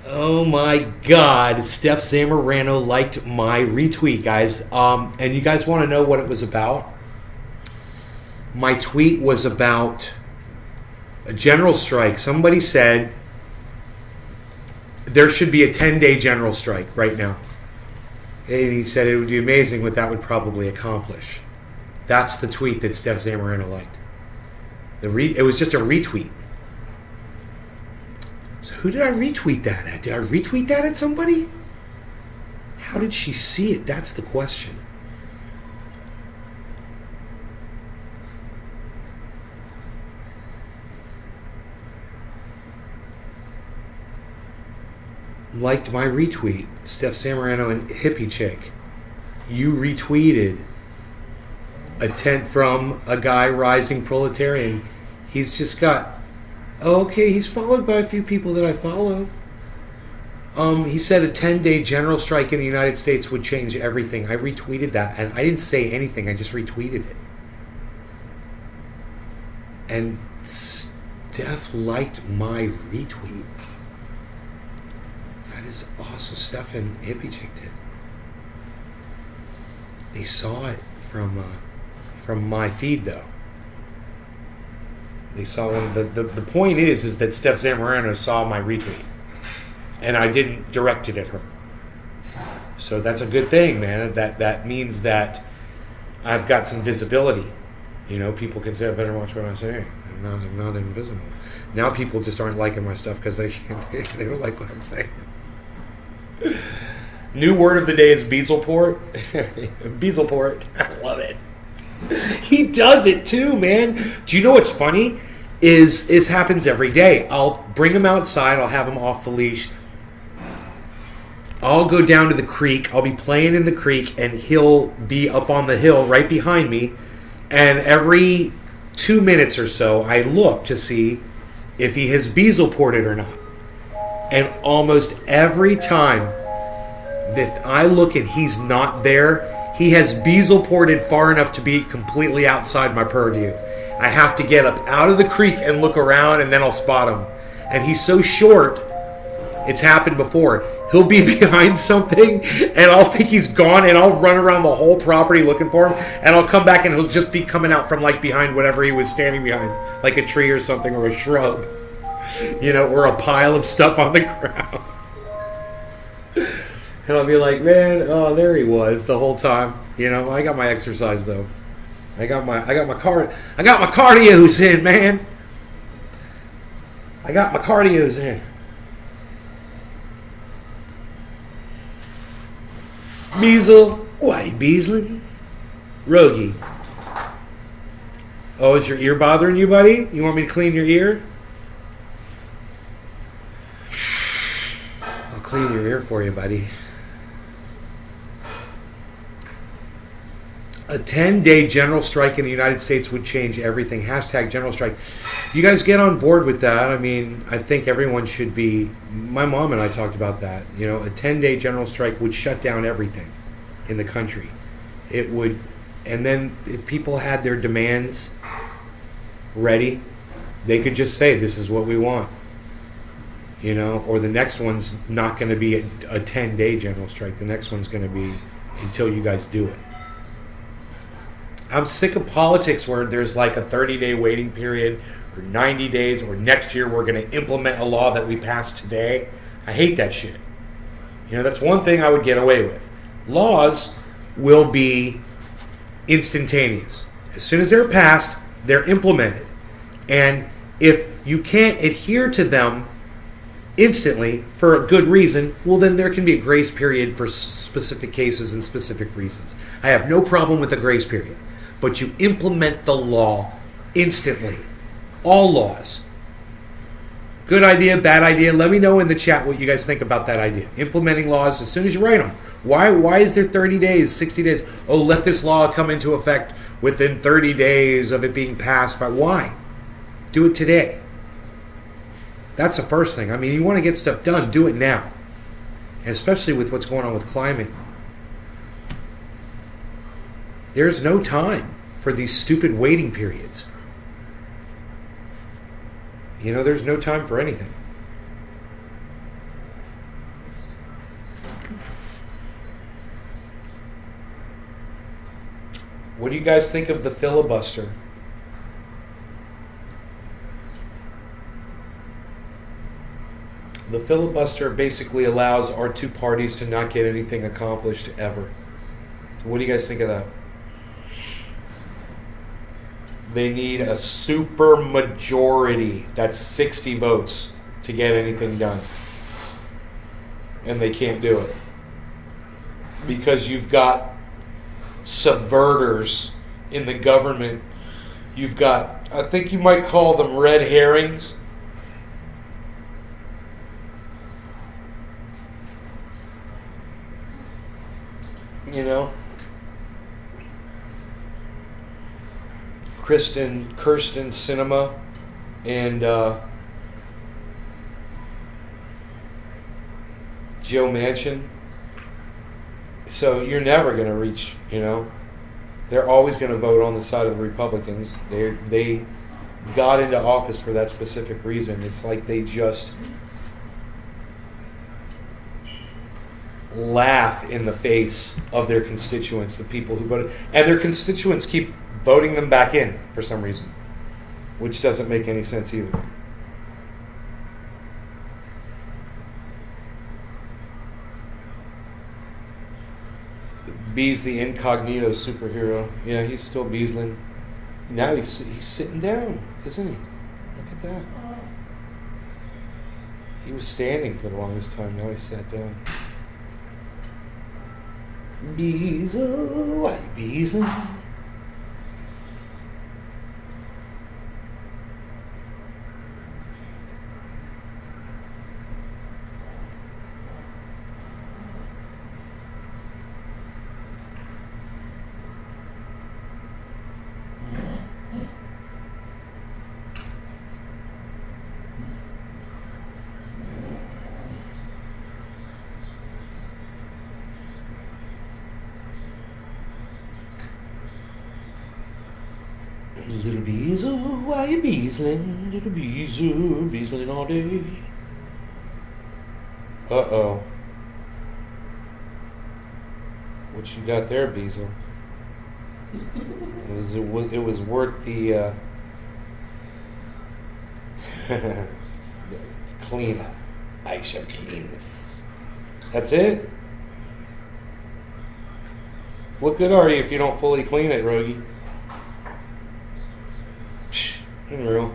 Oh my God. Steph Zamorano liked my retweet, guys. And you guys want to know what it was about? My tweet was about a general strike. Somebody said there should be a 10-day general strike right now. And he said it would be amazing what that would probably accomplish. That's the tweet that Steph Zamorano liked. It was just a retweet. So who did I retweet that at? Did I retweet that at somebody? How did she see it? That's the question. Liked my retweet, Steph Zamorano and Hippie Chick. You retweeted a tent from a guy rising proletarian. He's just got Okay, he's followed by a few people that I follow. He said a 10-day general strike in the United States would change everything. I retweeted that, and I didn't say anything. I just retweeted it. And Steph liked my retweet. That is awesome. Steph and Hippie Chick did. They saw it from my feed, though. They saw one. The point is that Steph Zamorano saw my retweet, and I didn't direct it at her. So that's a good thing, man. That means that I've got some visibility. You know, people can say, I better watch what I'm saying. I'm not invisible. Now people just aren't liking my stuff because they don't like what I'm saying. New word of the day is Beaselport. Beaselport. I love it. He does it too, man. Do you know what's funny? It happens every day. I'll bring him outside. I'll have him off the leash. I'll go down to the creek. I'll be playing in the creek, and he'll be up on the hill right behind me. And every 2 minutes or so, I look to see if he has Beaselported or not. And almost every time that I look and he's not there, he has Beaselported far enough to be completely outside my purview. I have to get up out of the creek and look around, and then I'll spot him. And he's so short, it's happened before. He'll be behind something, and I'll think he's gone, and I'll run around the whole property looking for him, and I'll come back, and he'll just be coming out from like behind whatever he was standing behind, like a tree or something, or a shrub, you know, or a pile of stuff on the ground. And I'll be like, man, oh, there he was the whole time. You know, I got my exercise though. I got my cardio's in, man. I got my cardio's in. Measle, why, Beasley? Rogie. Oh, is your ear bothering you, buddy? You want me to clean your ear? I'll clean your ear for you, buddy. A 10-day general strike in the United States would change everything. Hashtag general strike. You guys get on board with that. I mean, I think everyone should be. My mom and I talked about that. You know, a 10-day general strike would shut down everything in the country. It would, and then if people had their demands ready, they could just say, this is what we want. You know, or the next one's not going to be a 10-day general strike. The next one's going to be until you guys do it. I'm sick of politics where there's like a 30-day waiting period or 90 days or next year we're going to implement a law that we passed today. I hate that shit. You know, that's one thing I would get away with. Laws will be instantaneous. As soon as they're passed, they're implemented. And if you can't adhere to them instantly for a good reason, well, then there can be a grace period for specific cases and specific reasons. I have no problem with a grace period. But you implement the law instantly. All laws. Good idea, bad idea. Let me know in the chat what you guys think about that idea. Implementing laws as soon as you write them. Why is there 30 days, 60 days? Oh, let this law come into effect within 30 days of it being passed. But why? Do it today. That's the first thing. I mean, you want to get stuff done, do it now. And especially with what's going on with climate. There's no time for these stupid waiting periods. You know, there's no time for anything. What do you guys think of the filibuster? The filibuster basically allows our two parties to not get anything accomplished ever. So what do you guys think of that? They need a super majority, that's 60 votes, to get anything done. And they can't do it. Because you've got subverters in the government. You've got, I think you might call them red herrings. You know? Kirsten Sinema and Joe Manchin. So you're never going to reach, they're always going to vote on the side of the Republicans. They got into office for that specific reason. It's like they just laugh in the face of their constituents, the people who voted, and their constituents keep voting them back in for some reason, which doesn't make any sense either. Beasley, incognito superhero. Yeah, he's still Beasling. Now he's sitting down, isn't he? Look at that. He was standing for the longest time. Now he sat down. Beasley, why Beasley? Little Beasley, why you Beasling? Little Beasley, Beasling all day. Uh-oh. What you got there, Beasley? It was worth the cleanup. I shall clean this. That's it? What good are you if you don't fully clean it, Rogie? Unreal.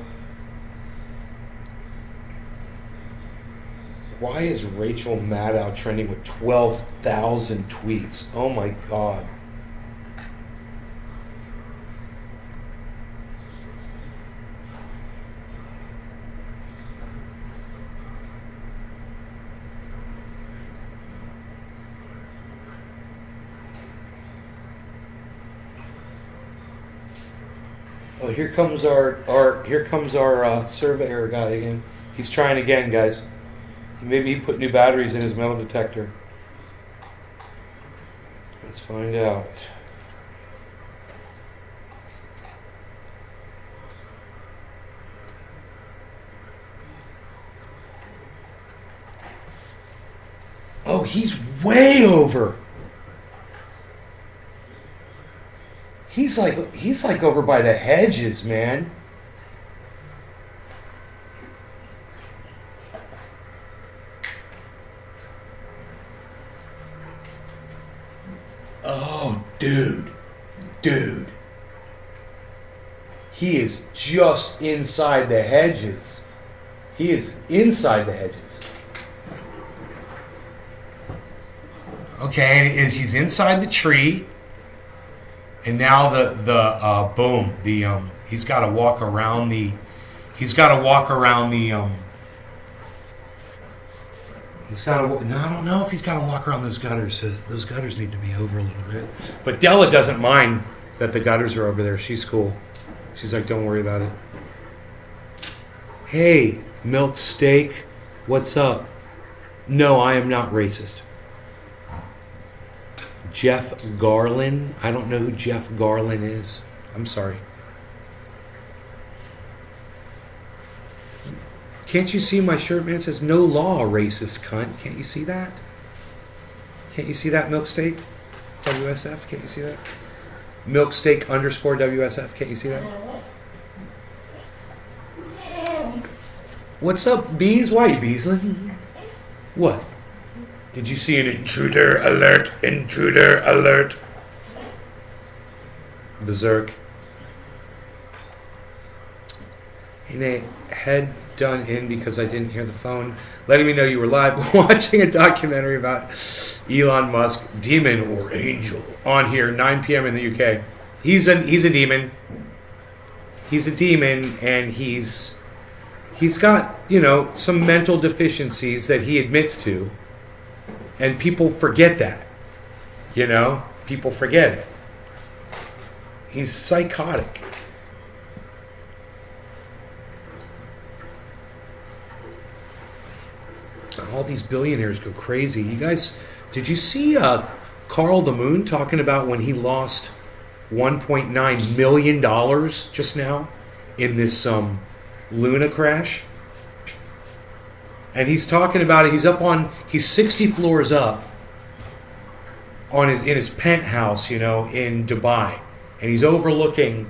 Why is Rachel Maddow trending with 12,000 tweets? Oh my God. Oh, here comes our surveyor guy again. He's trying again, guys. Maybe he put new batteries in his metal detector. Let's find out. Oh, he's way over. He's like over by the hedges, man. Oh, dude. He is just inside the hedges. He is inside the hedges. Okay, he's inside the tree. And now he's got to walk around the I don't know if he's got to walk around those gutters. Those gutters need to be over a little bit. But Della doesn't mind that the gutters are over there. She's cool. She's like, don't worry about it. Hey, milk steak, what's up? No, I am not racist. Jeff Garland. I don't know who Jeff Garland is. I'm sorry. Can't you see my shirt, man? It says no law, racist cunt. Can't you see that? Can't you see that, milk steak? WSF? Can't you see that? Milk steak _ WSF. Can't you see that? What's up, bees? Why are you beesling? What? Did you see an intruder alert? Intruder alert. Berserk. Hey Nate, head done in because I didn't hear the phone letting me know you were live watching a documentary about Elon Musk, demon or angel, on here, 9 p.m. in the UK. He's a demon. He's a demon, and he's got, some mental deficiencies that he admits to. And people forget that. People forget it. He's psychotic. All these billionaires go crazy. You guys, did you see Carl the Moon talking about when he lost $1.9 million just now in this Luna crash? And he's talking about it. He's 60 floors up in his penthouse, in Dubai, and he's overlooking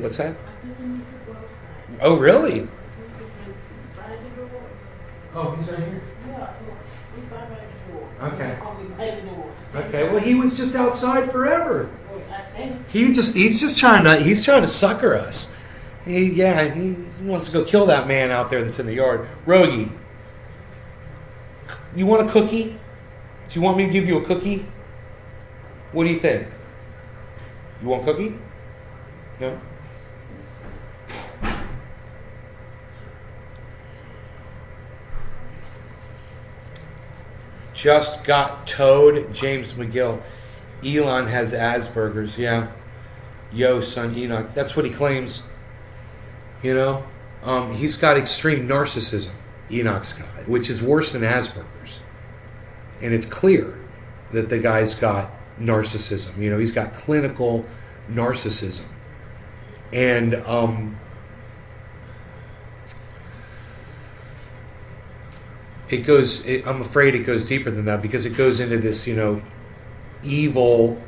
what's that? Oh, really? Oh, he's right here. Okay. Okay. Well, he was just outside forever. He's trying to sucker us. He wants to go kill that man out there that's in the yard. Rogie, you want a cookie? Do you want me to give you a cookie? What do you think? You want a cookie? No? Just got towed, James McGill. Elon has Asperger's, yeah. Yo, son Enoch. That's what he claims. He's got extreme narcissism, Enoch's got, which is worse than Asperger's. And it's clear that the guy's got narcissism. He's got clinical narcissism. And I'm afraid it goes deeper than that, because it goes into this, evil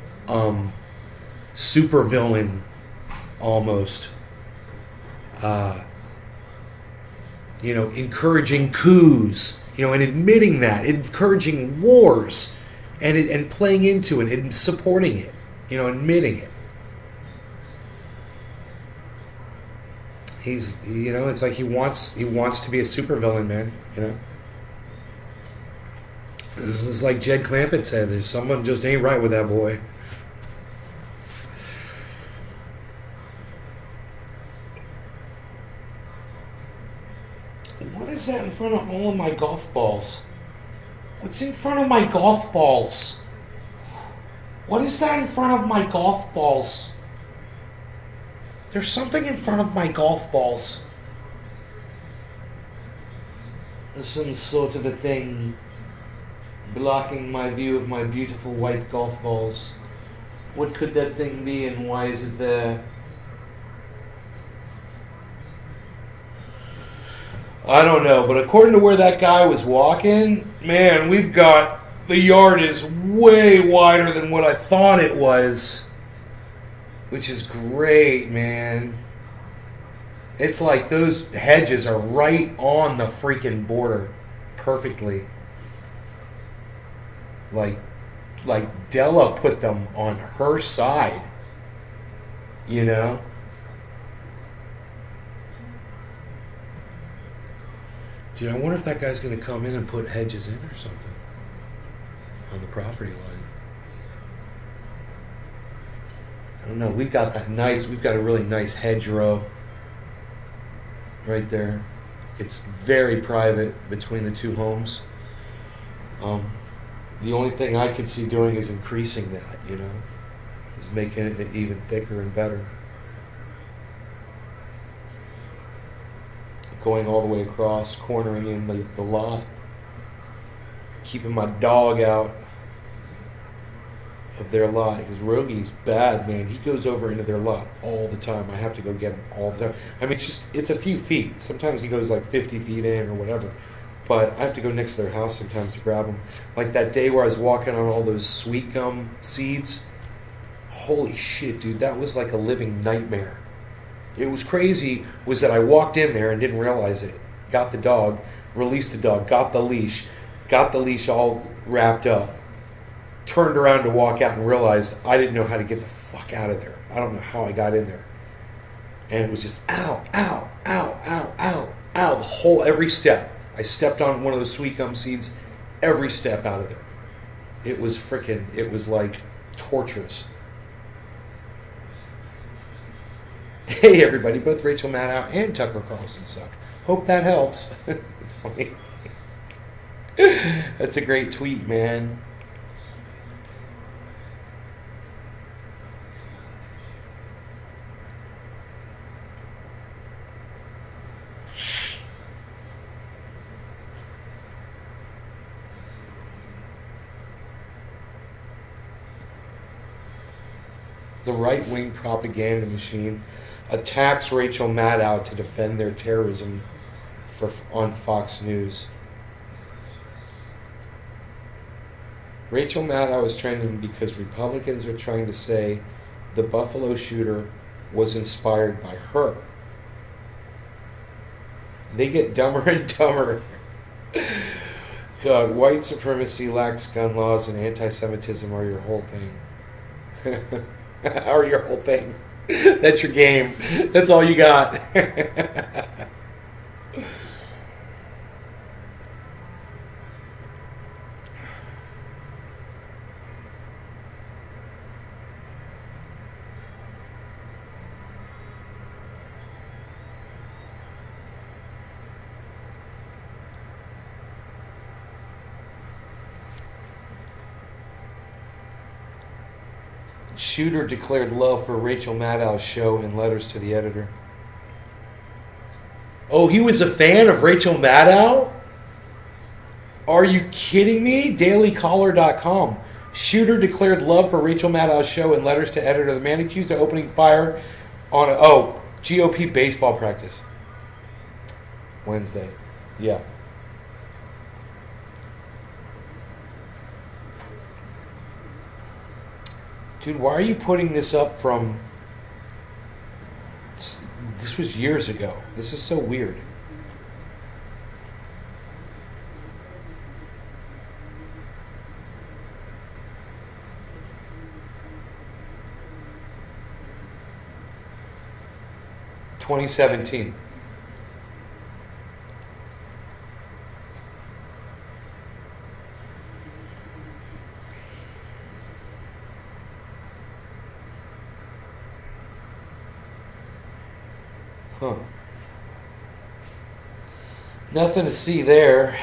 supervillain almost. Encouraging coups, and admitting that, encouraging wars, and playing into it, and supporting it, admitting it. He's, it's like he wants to be a supervillain, man. This is like Jed Clampett said. There's someone just ain't right with that boy. What is that in front of all of my golf balls? What's in front of my golf balls? What is that in front of my golf balls? There's something in front of my golf balls. There's some sort of a thing blocking my view of my beautiful white golf balls. What could that thing be, and why is it there? I don't know, but according to where that guy was walking, man, the yard is way wider than what I thought it was, which is great, man. It's like those hedges are right on the freaking border perfectly. Like Della put them on her side, Dude, I wonder if that guy's going to come in and put hedges in or something on the property line. I don't know. We've got a really nice hedgerow right there. It's very private between the two homes. The only thing I can see doing is increasing that, is making it even thicker and better. Going all the way across, cornering in the lot, keeping my dog out of their lot, because Rogie's bad, man. He goes over into their lot all the time. I have to go get him all the time. I mean, it's a few feet. Sometimes he goes like 50 feet in or whatever. But I have to go next to their house sometimes to grab them. Like that day where I was walking on all those sweet gum seeds. Holy shit, dude. That was like a living nightmare. It was crazy was that I walked in there and didn't realize it. Got the dog, released the dog, got the leash all wrapped up. Turned around to walk out and realized I didn't know how to get the fuck out of there. I don't know how I got in there. And it was just ow, ow, ow, ow, ow, ow, every step. I stepped on one of those sweet gum seeds, every step out of there. It was like torturous. Hey everybody, both Rachel Maddow and Tucker Carlson suck. Hope that helps. It's funny. That's a great tweet, man. The right-wing propaganda machine attacks Rachel Maddow to defend their terrorism on Fox News. Rachel Maddow is trending because Republicans are trying to say the Buffalo shooter was inspired by her. They get dumber and dumber. God, white supremacy, lax gun laws, and anti-Semitism are your whole thing. Are your whole thing. That's your game. That's all you got. Shooter declared love for Rachel Maddow's show in letters to the editor. Oh, he was a fan of Rachel Maddow? Are you kidding me? DailyCaller.com. Shooter declared love for Rachel Maddow's show in letters to editor. The man accused of opening fire on GOP baseball practice. Wednesday. Yeah. Dude, why are you putting this up from... This was years ago. This is so weird. $2017. Huh. Nothing to see there.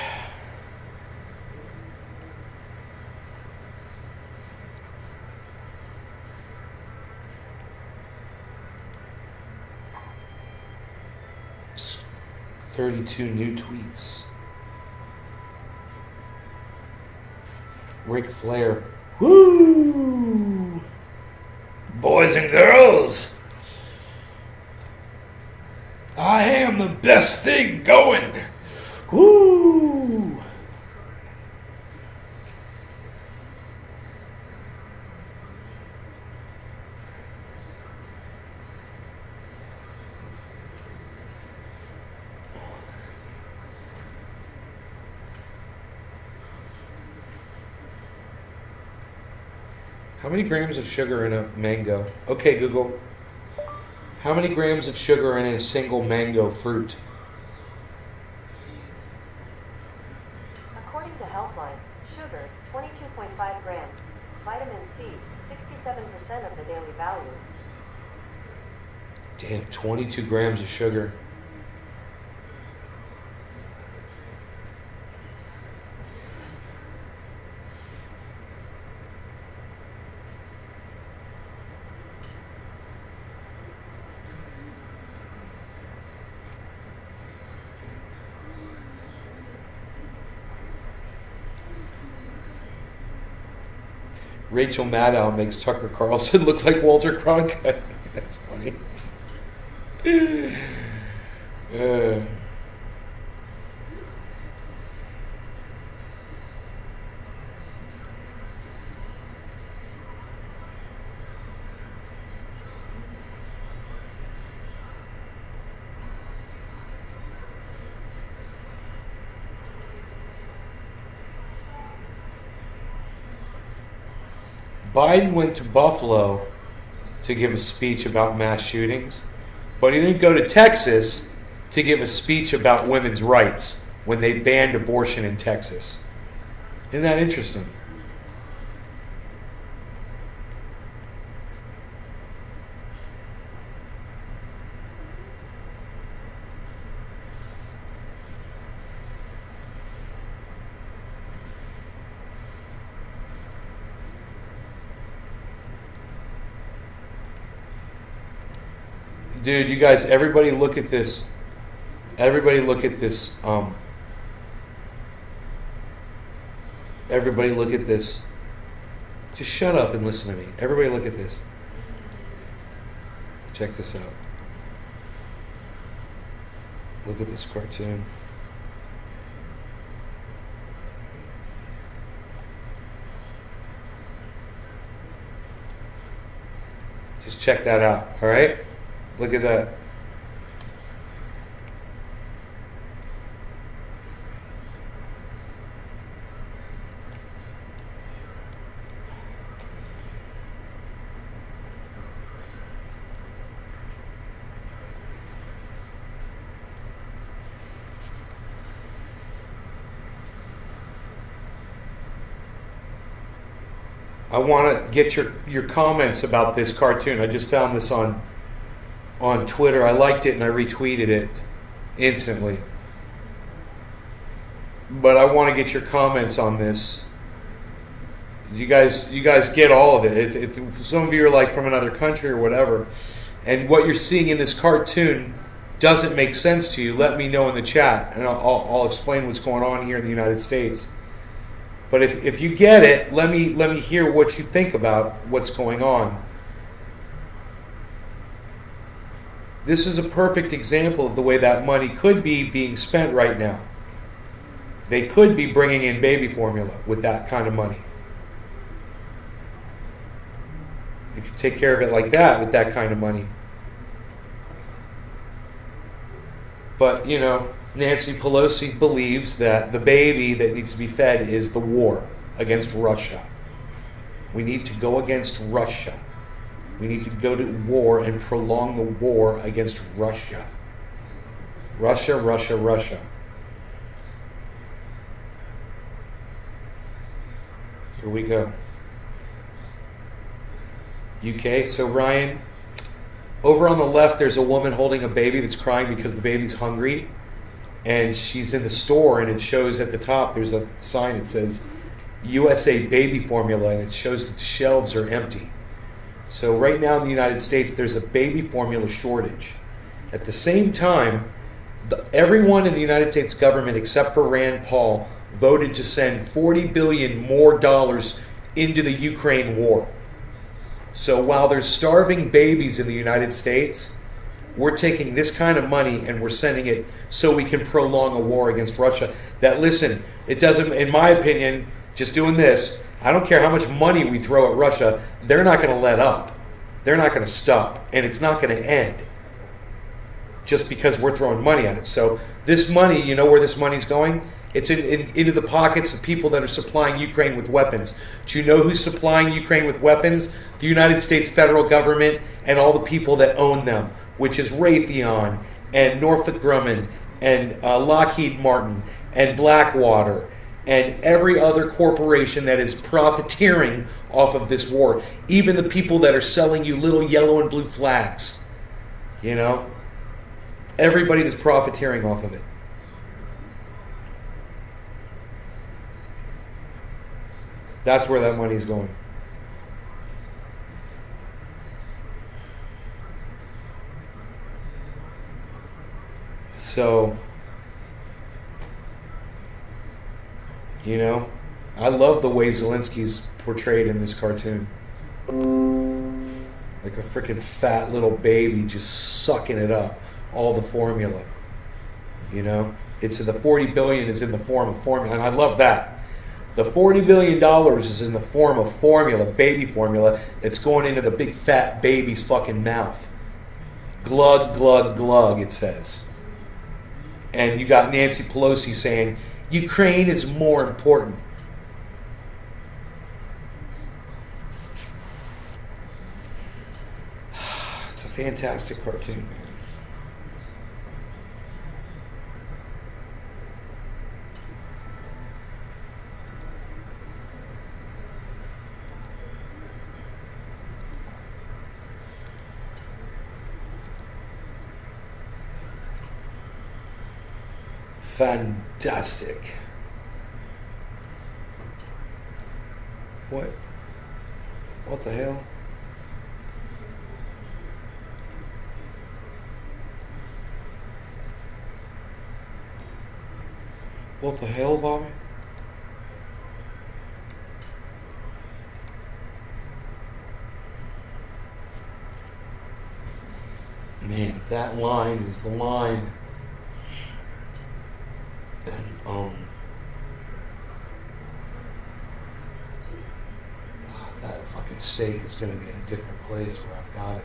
$32 new tweets. Ric Flair. Woo! Boys and girls, I am the best thing going. Woo! How many grams of sugar in a mango? Okay, Google. How many grams of sugar in a single mango fruit? According to Healthline, sugar, 22.5 grams. Vitamin C, 67% of the daily value. Damn, 22 grams of sugar. Rachel Maddow makes Tucker Carlson look like Walter Cronkite. That's funny. Biden went to Buffalo to give a speech about mass shootings, but he didn't go to Texas to give a speech about women's rights when they banned abortion in Texas. Isn't that interesting? Dude, you guys, everybody look at this. Everybody look at this. Everybody look at this. Just shut up and listen to me. Everybody look at this. Check this out. Look at this cartoon. Just check that out, all right? Look at that. I want to get your comments about this cartoon. I just found this on Twitter. I liked it and I retweeted it instantly. But I want to get your comments on this. You guys get all of it. If some of you are like from another country or whatever, and what you're seeing in this cartoon doesn't make sense to you, let me know in the chat, and I'll explain what's going on here in the United States. But if you get it, let me hear what you think about what's going on. This is a perfect example of the way that money could be being spent right now. They could be bringing in baby formula with that kind of money. They could take care of it like that with that kind of money. But, you know, Nancy Pelosi believes that the baby that needs to be fed is the war against Russia. We need to go against Russia. We need to go to war and prolong the war against Russia. Russia, Russia, Russia. Here we go. UK. So Ryan, over on the left, there's a woman holding a baby that's crying because the baby's hungry. And she's in the store, and it shows at the top, there's a sign that says USA Baby Formula, and it shows that the shelves are empty. So right now in the United States, there's a baby formula shortage. At the same time, everyone in the United States government, except for Rand Paul, voted to send $40 billion more dollars into the Ukraine war. So while there's starving babies in the United States, we're taking this kind of money and we're sending it so we can prolong a war against Russia. That, listen, it doesn't, in my opinion, just doing this, I don't care how much money we throw at Russia, they're not going to let up. They're not going to stop. And it's not going to end just because we're throwing money at it. So this money, you know where this money's going? It's into the pockets of people that are supplying Ukraine with weapons. Do you know who's supplying Ukraine with weapons? The United States federal government and all the people that own them, which is Raytheon and Northrop Grumman and Lockheed Martin and Blackwater and every other corporation that is profiteering off of this war. Even the people that are selling you little yellow and blue flags. You know? Everybody that's profiteering off of it. That's where that money's going. So, you know, I love the way Zelensky's portrayed in this cartoon. Like a freaking fat little baby just sucking it up, all the formula. You know, it's the $40 billion is in the form of formula, and I love that. The $40 billion is in the form of formula, baby formula, that's going into the big fat baby's fucking mouth. Glug, glug, glug, it says. And you got Nancy Pelosi saying, Ukraine is more important. It's a fantastic cartoon, man. Fantastic. What the hell? What the hell, Bobby? That line is the line. And, that fucking steak is going to be in a different place where I've got it.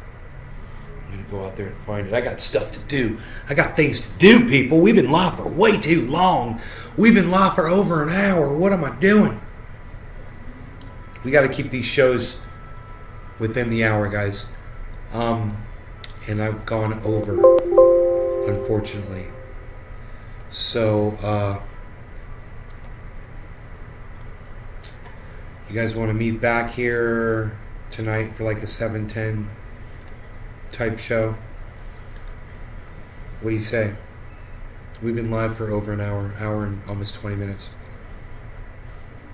I'm going to go out there and find it. I got stuff to do. I got things to do, people. We've been live for way too long. We've been live for over an hour. What am I doing? We got to keep these shows within the hour, guys. And I've gone over, unfortunately. So, you guys want to meet back here tonight for like a 7:10 type show? What do you say? We've been live for over an hour and almost 20 minutes.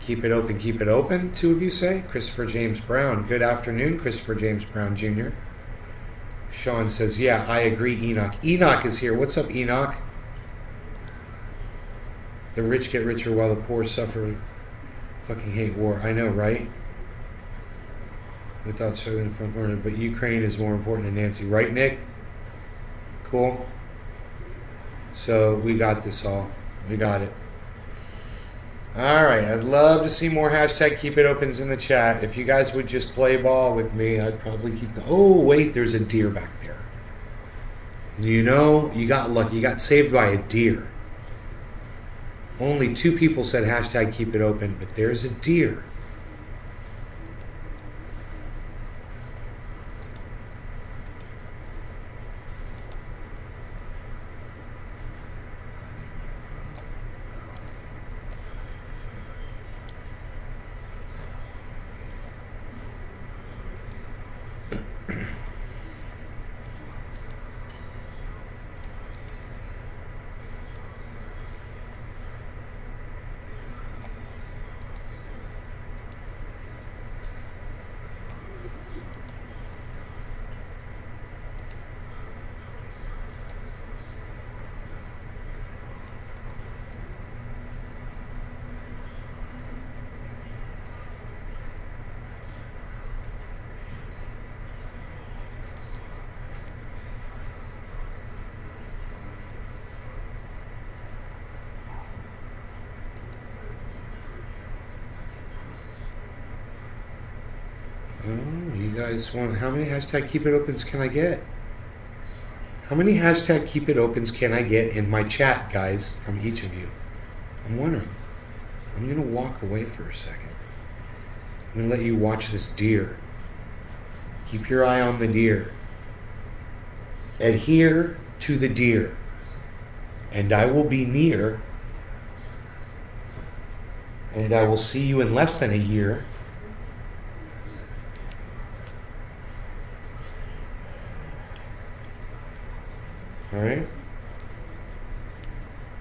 Keep it open, two of you say? Christopher James Brown. Good afternoon, Christopher James Brown Jr. Sean says, yeah, I agree, Enoch. Enoch is here. What's up, Enoch? The rich get richer while the poor suffer. Fucking hate war. I know, right? Without serving the front runner. But Ukraine is more important than Nancy. Right, Nick? Cool. So we got this all. We got it. All right. I'd love to see more hashtag keep it opens in the chat. If you guys would just play ball with me, I'd probably keep the... Oh, wait. There's a deer back there. You know, you got lucky. You got saved by a deer. Only 2 people said hashtag keep it open, but there's a deer. Oh, you guys want... How many hashtag keep it opens can I get? How many hashtag keep it opens can I get in my chat, guys, from each of you? I'm wondering. I'm going to walk away for a second. I'm going to let you watch this deer. Keep your eye on the deer. Adhere to the deer. And I will be near. And I will see you in less than a year. All right.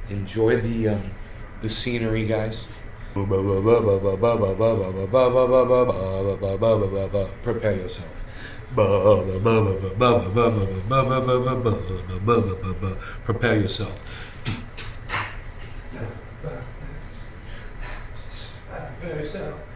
Enjoy the scenery, guys. Prepare yourself. Prepare yourself. Prepare yourself.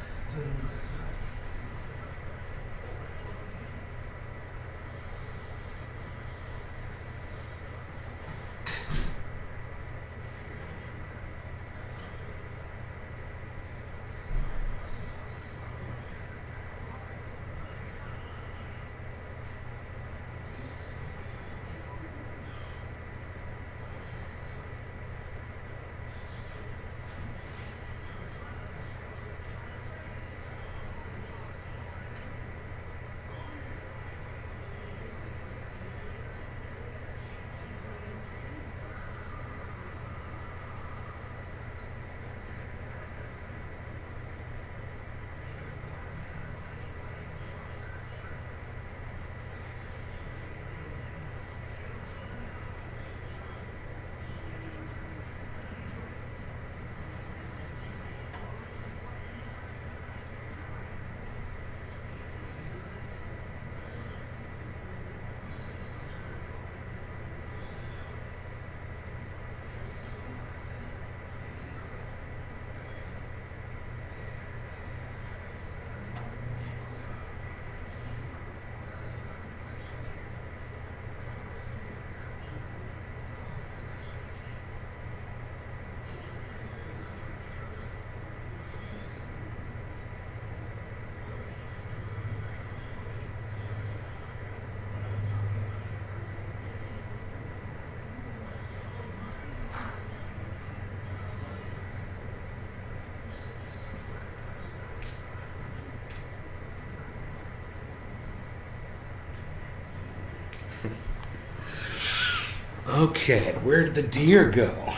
Okay, where did the deer go?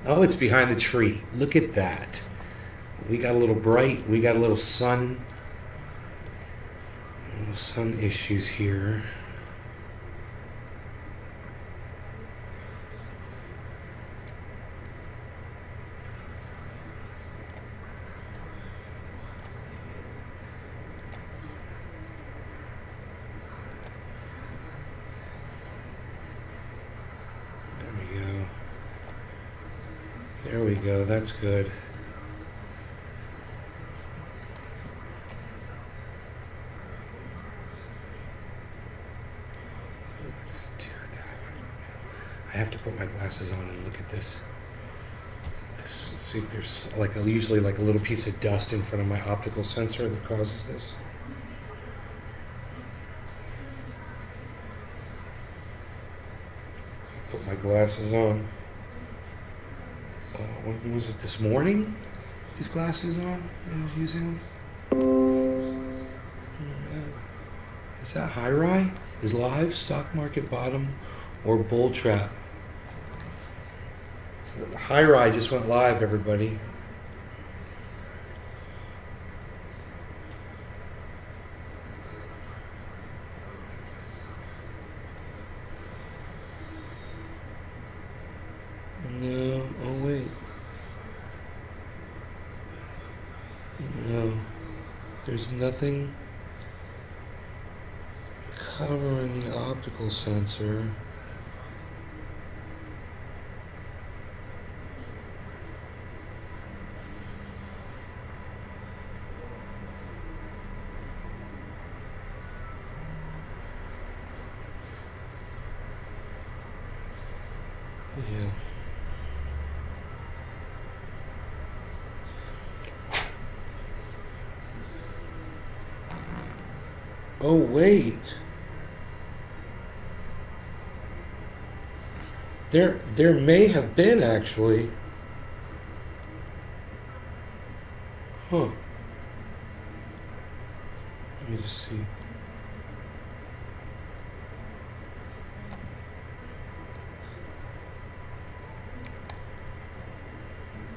Oh, it's behind the tree. Look at that. We got a little bright. We got a little sun. Little sun issues here. There we go. That's good. Let's do that. I have to put my glasses on and look at this. Let's see if there's usually like a little piece of dust in front of my optical sensor that causes this. Put my glasses on. When was it this morning? These glasses on? I was using them. Is that high rye? Is live stock market bottom or bull trap? High rye just went live, everybody. No, oh wait. No, there's nothing covering the optical sensor. Yeah. Oh wait. There may have been actually. Huh. Let me just see.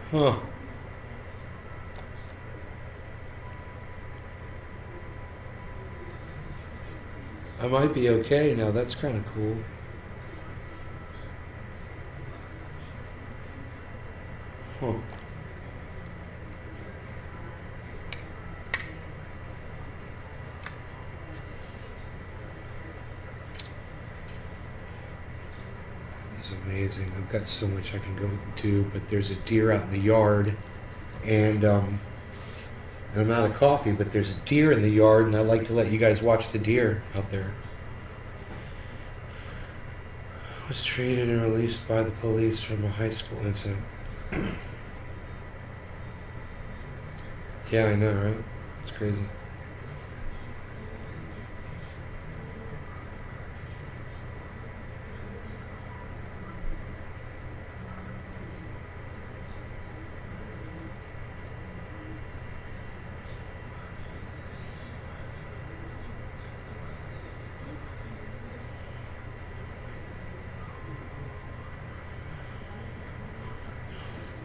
Huh. I might be okay now. That's kind of cool. Huh. It's amazing. I've got so much I can go do, but there's a deer out in the yard, and I'm out of coffee, but there's a deer in the yard, and I like to let you guys watch the deer out there. Was treated and released by the police from a high school incident. Yeah, I know, right? It's crazy.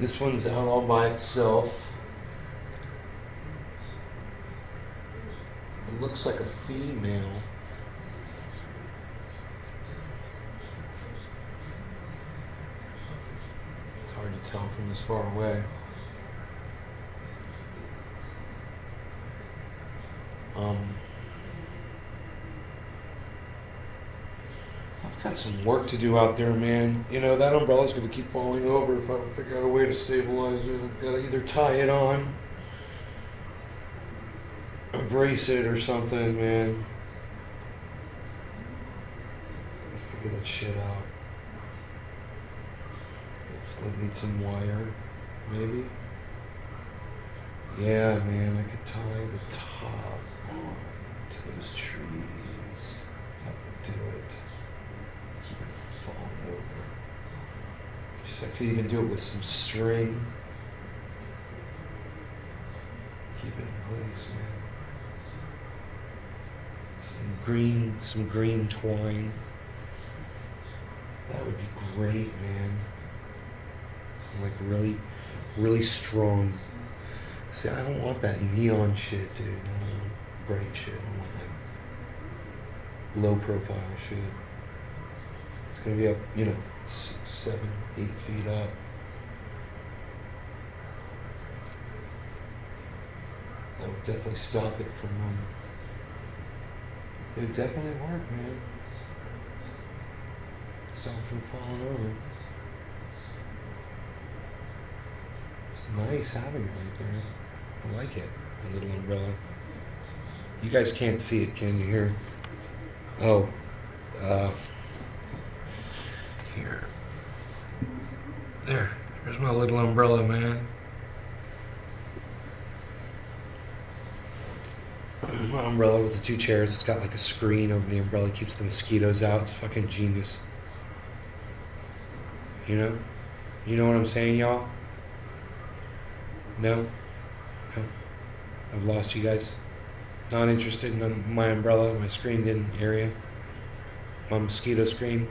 This one's out all by itself. It looks like a female. It's hard to tell from this far away. I've got some work to do out there, man. You know, that umbrella's going to keep falling over if I don't figure out a way to stabilize it. I've got to either tie it on or brace it or something, man. Gotta figure that shit out. I need some wire, maybe. Yeah, man, I could tie the top on to those trees. That would do it. Keep it from falling over. I could even do it with some string. Keep it in place, man. Some green twine. That would be great, man. Like really, really strong. See, I don't want that neon shit, dude. I don't want bright shit. I want like low profile shit. It's gonna be up, 7, 8 feet up. That would definitely stop it from. It would definitely work, man. Stop it from falling over. It's nice having it right there. I like it. A little umbrella. You guys can't see it, can you? Here. Oh. Here. There. There's my little umbrella, man. My umbrella with the 2 chairs. It's got like a screen over the umbrella. Keeps the mosquitoes out. It's fucking genius. You know? You know what I'm saying, y'all? No? No? I've lost you guys. Not interested in my umbrella, my screened in area. My mosquito screen.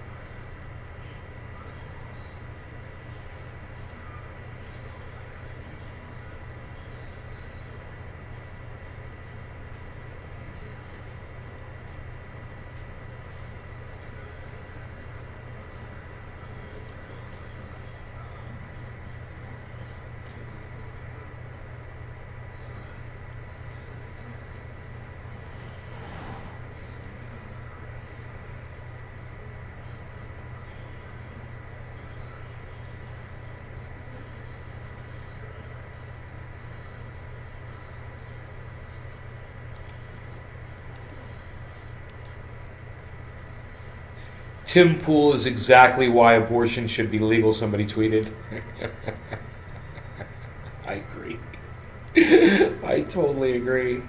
Tim Pool is exactly why abortion should be legal, somebody tweeted. I agree. I totally agree.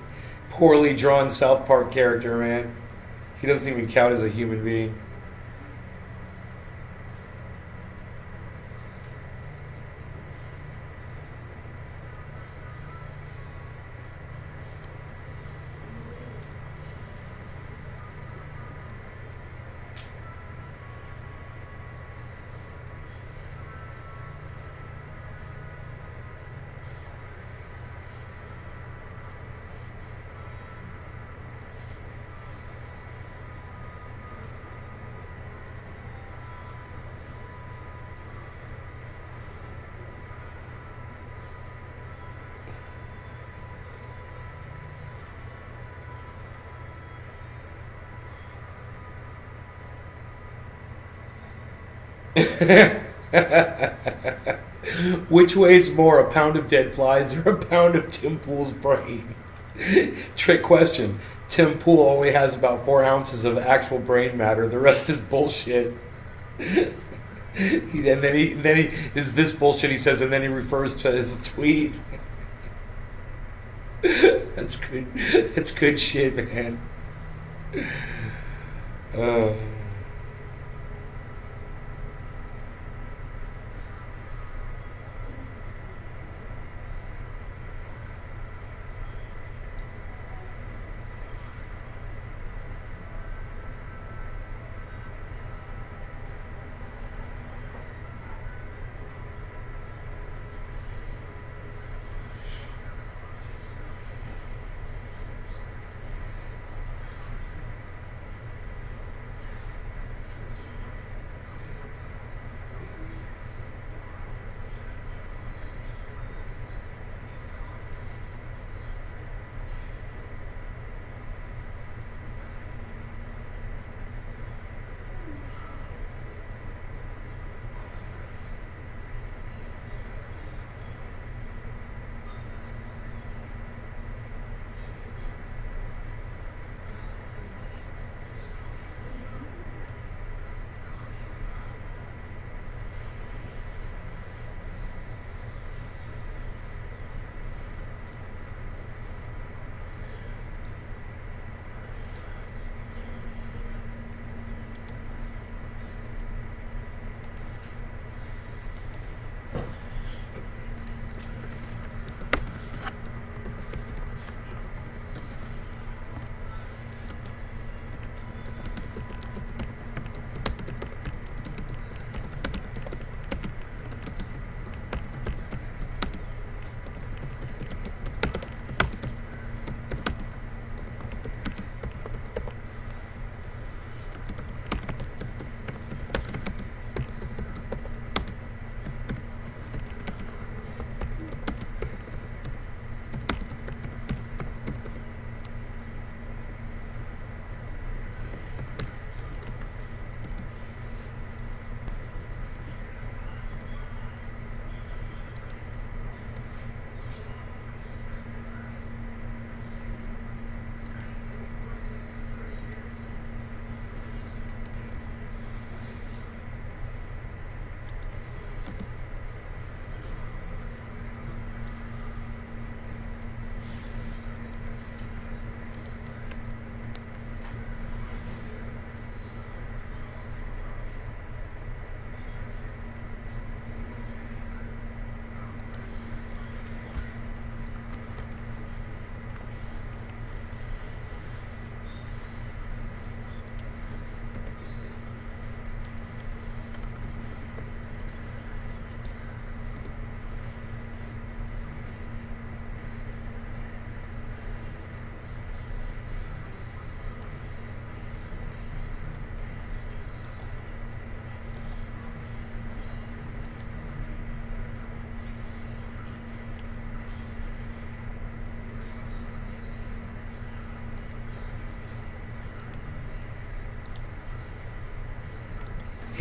Poorly drawn South Park character, man. He doesn't even count as a human being. Which weighs more, a pound of dead flies or a pound of Tim Pool's brain? Trick question. Tim Pool only has about 4 ounces of actual brain matter. The rest is bullshit. And then he is this bullshit, he says, and then he refers to his tweet. That's good. That's good shit, man.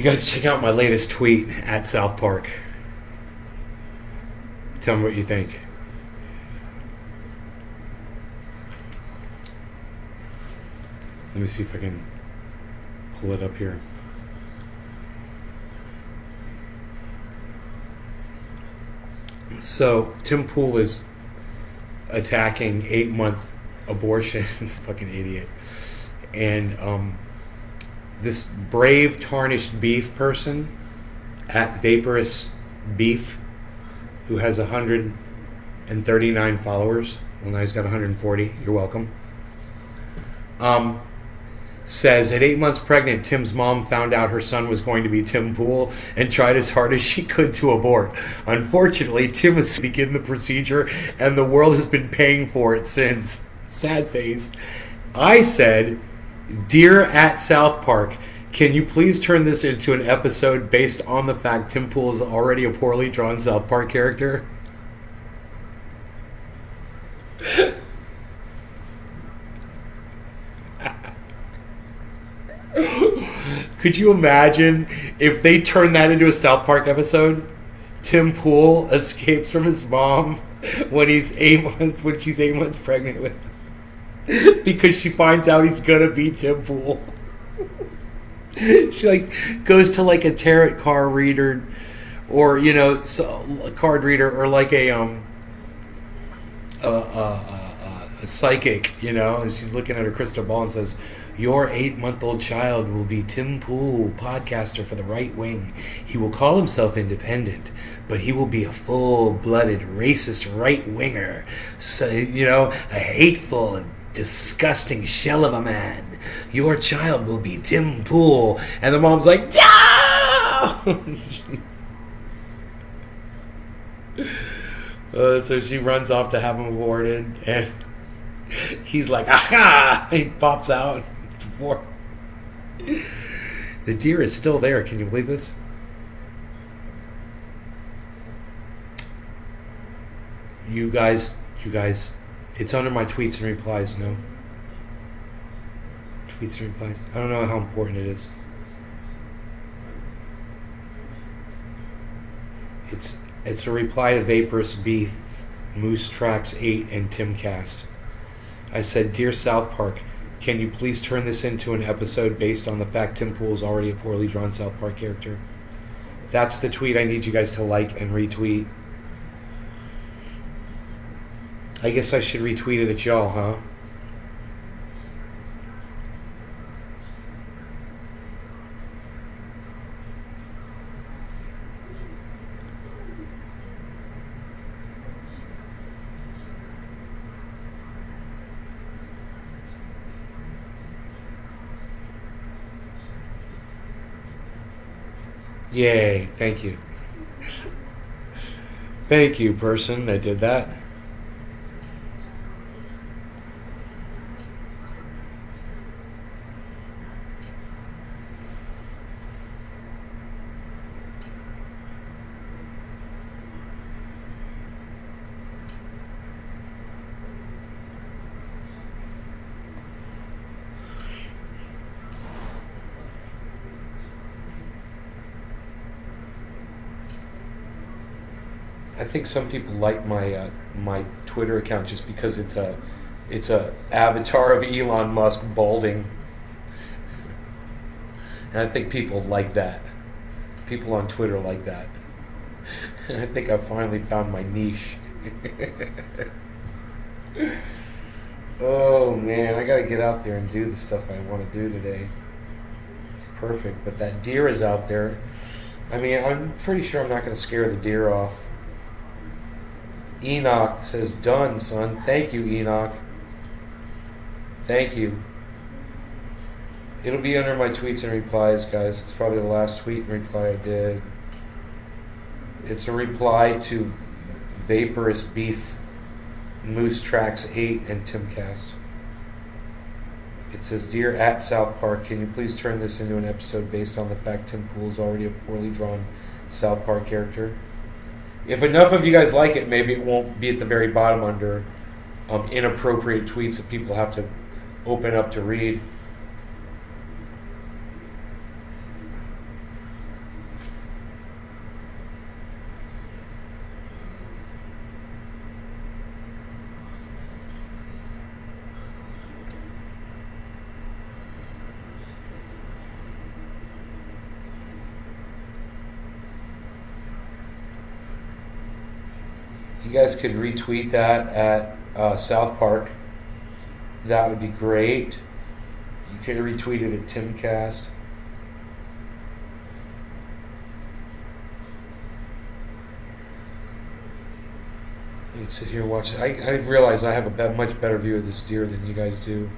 You guys check out my latest tweet at South Park. Tell me what you think. Let me see if I can pull it up here. So Tim Pool is attacking 8-month abortion. Fucking idiot. And this brave tarnished beef person at Vaporous Beef, who has 139 followers. Well, now he's got 140. You're welcome. Says, at 8 months pregnant, Tim's mom found out her son was going to be Tim Pool and tried as hard as she could to abort. Unfortunately, Tim has begun the procedure and the world has been paying for it since. Sad face. I said, dear at South Park, can you please turn this into an episode based on the fact Tim Pool is already a poorly drawn South Park character? Could you imagine if they turned that into a South Park episode? Tim Pool escapes from his mom when she's 8 months pregnant with him because she finds out he's gonna be Tim Pool. She like goes to like a tarot card reader, or a card reader, or like a psychic, and she's looking at her crystal ball and says, your 8-month-old child will be Tim Pool, podcaster for the right wing. He will call himself independent, but he will be a full-blooded racist right-winger. So, a hateful and disgusting shell of a man. Your child will be Tim Pool. And the mom's like, yeah! So she runs off to have him aborted, and he's like, aha! He pops out. Before the deer is still there. Can you believe this? You guys, it's under my tweets and replies. No tweets and replies. I don't know how important it is. It's a reply to Vaporous Beef, Moose Tracks 8, and Timcast. I said, dear South Park, can you please turn this into an episode based on the fact Tim Pool is already a poorly drawn South Park character? That's the tweet I need you guys to like and retweet. I guess I should retweet it at y'all, huh? Yay, thank you. Thank you, person that did that. I think some people like my my Twitter account just because it's a avatar of Elon Musk balding, and I think people like that. People on Twitter like that. I think I finally found my niche. Oh man, I gotta get out there and do the stuff I want to do today. It's perfect, but that deer is out there. I mean, I'm pretty sure I'm not going to scare the deer off. Enoch says, done, son. Thank you, Enoch. Thank you. It'll be under my tweets and replies, guys. It's probably the last tweet and reply I did. It's a reply to Vaporous Beef, Moose Tracks 8, and Timcast. It says, dear at South Park, can you please turn this into an episode based on the fact Tim Pool is already a poorly drawn South Park character? If enough of you guys like it, maybe it won't be at the very bottom under inappropriate tweets that people have to open up to read. You guys could retweet that at South Park. That would be great. You could retweet it at Timcast. You can sit here and watch it. I realize I have a much better view of this deer than you guys do.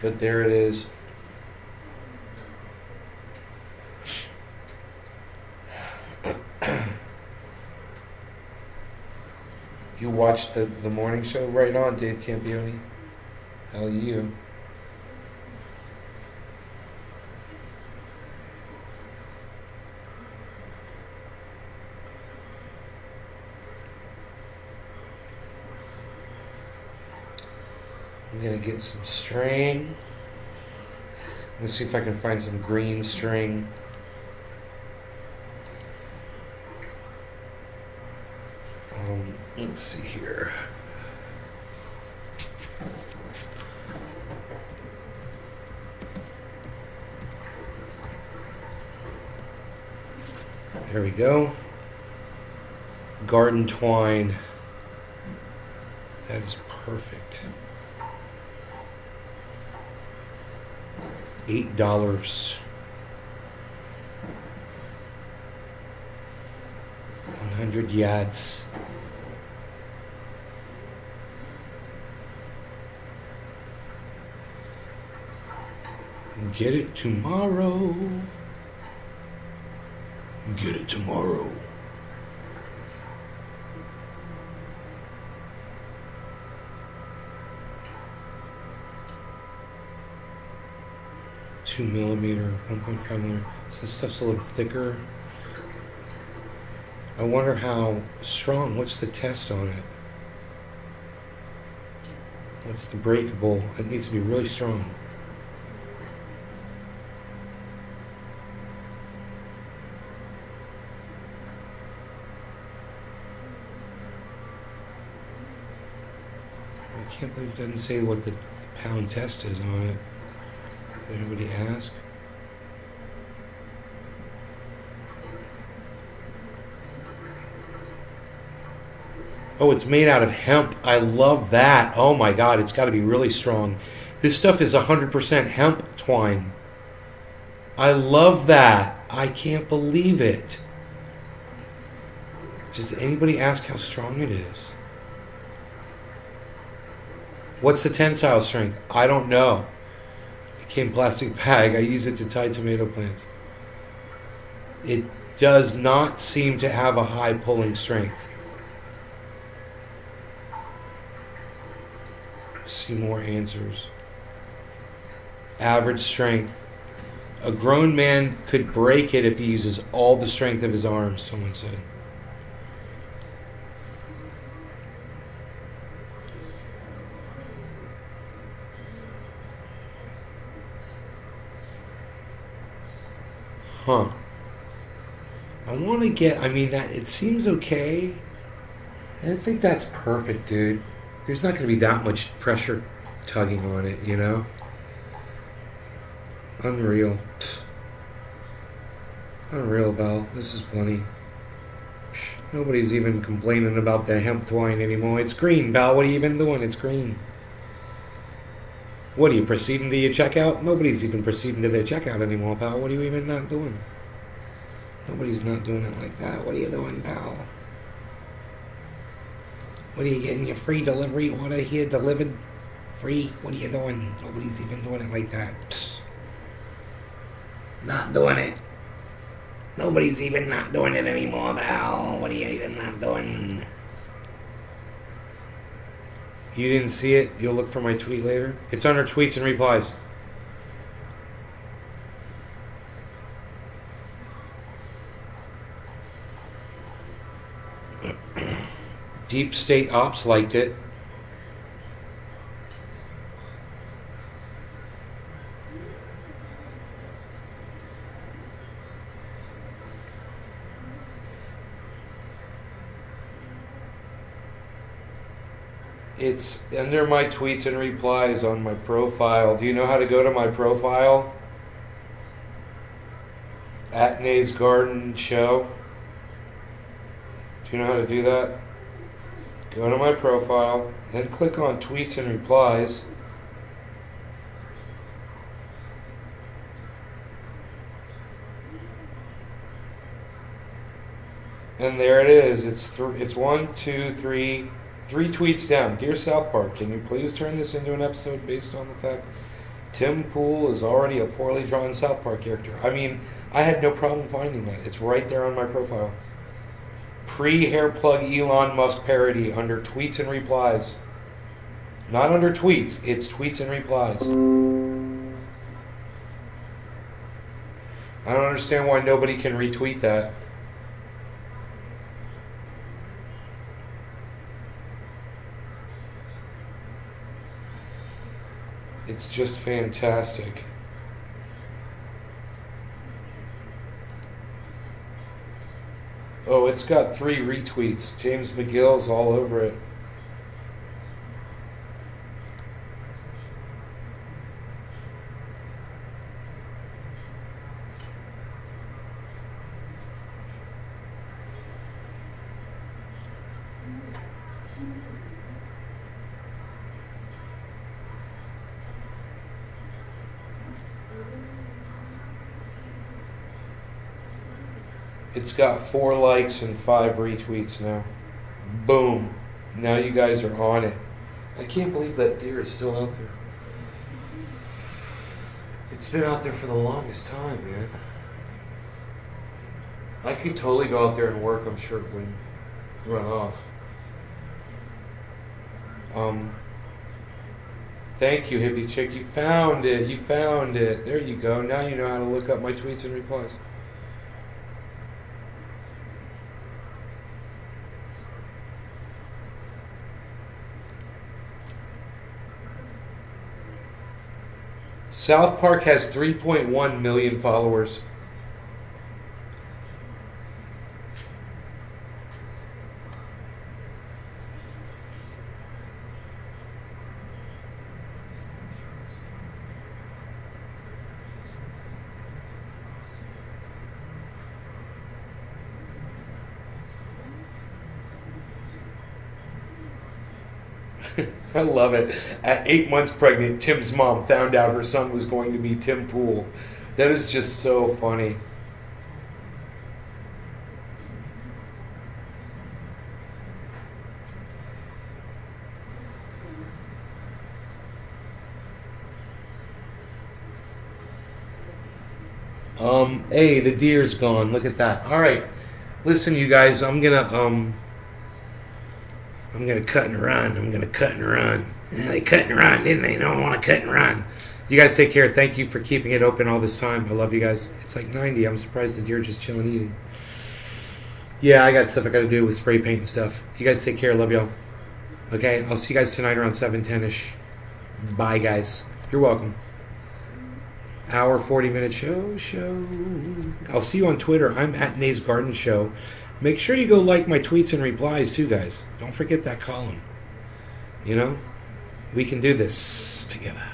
But there it is. You watched the morning show? Right on, Dave Campione. Hell you. I'm gonna get some string. Let's see if I can find some green string. Let's see here. There we go. Garden twine. That is perfect. $8. 100 yards. Get it tomorrow. Get it tomorrow. Two millimeter, 1.5 millimeter. So this stuff's a little thicker. I wonder how strong. What's the test on it? What's the breakable? It needs to be really strong. I can't believe it doesn't say what the pound test is on it. Did anybody ask? Oh, it's made out of hemp. I love that. Oh my God, it's got to be really strong. This stuff is 100% hemp twine. I love that. I can't believe it. Does anybody ask how strong it is? What's the tensile strength? I don't know. It came plastic bag. I use it to tie tomato plants. It does not seem to have a high pulling strength. See more answers. Average strength. A grown man could break it if he uses all the strength of his arms, someone said. Huh. I want to get, I mean, that it seems okay. I think that's perfect, dude. There's not going to be that much pressure tugging on it, you know? Unreal. Unreal, Belle. This is plenty. Nobody's even complaining about the hemp twine anymore. It's green, Belle. What are you even doing? It's green. What are you proceeding to your checkout? Nobody's even proceeding to their checkout anymore, pal. What are you even not doing? Nobody's not doing it like that. What are you doing, pal? What are you getting your free delivery order here delivered? Free? What are you doing? Nobody's even doing it like that. Psst. Not doing it. Nobody's even not doing it anymore, pal. What are you even not doing? You didn't see it? You'll look for my tweet later? It's under tweets and replies. Deep State Ops liked it. It's under my tweets and replies on my profile. Do you know how to go to my profile? At Nays Garden Show. Do you know how to do that? Go to my profile, then click on tweets and replies. And there it is. It's one, two, three tweets down. Dear South Park, can you please turn this into an episode based on the fact Tim Pool is already a poorly drawn South Park character? I mean, I had no problem finding that. It's right there on my profile. Pre-hair plug Elon Musk parody under tweets and replies. Not under tweets, it's tweets and replies. I don't understand why nobody can retweet that. It's just fantastic. Oh, it's got 3 retweets. James McGill's all over it. It's got 4 likes and 5 retweets now. Boom. Now you guys are on it. I can't believe that deer is still out there. It's been out there for the longest time, man. I could totally go out there and work. I'm sure it wouldn't run off. Thank you, hippie chick. You found it. You found it. There you go. Now you know how to look up my tweets and replies. South Park has 3.1 million followers. I love it. At 8 months pregnant, Tim's mom found out her son was going to be Tim Pool. That is just so funny. Hey, the deer's gone. Look at that. All right. Listen, you guys, I'm gonna cut and run. They cut and run, didn't they? Don't want to cut and run. You guys take care. Thank you for keeping it open all this time. I love you guys. It's like 90. I'm surprised the deer just chilling eating. Yeah, I got stuff I got to do with spray paint and stuff. You guys take care. Love y'all. Okay, I'll see you guys tonight around 7:10ish. Bye, guys. You're welcome. Hour 40-minute show. I'll see you on Twitter. I'm at Nays Garden Show. Make sure you go like my tweets and replies too, guys. Don't forget that column. You know, we can do this together.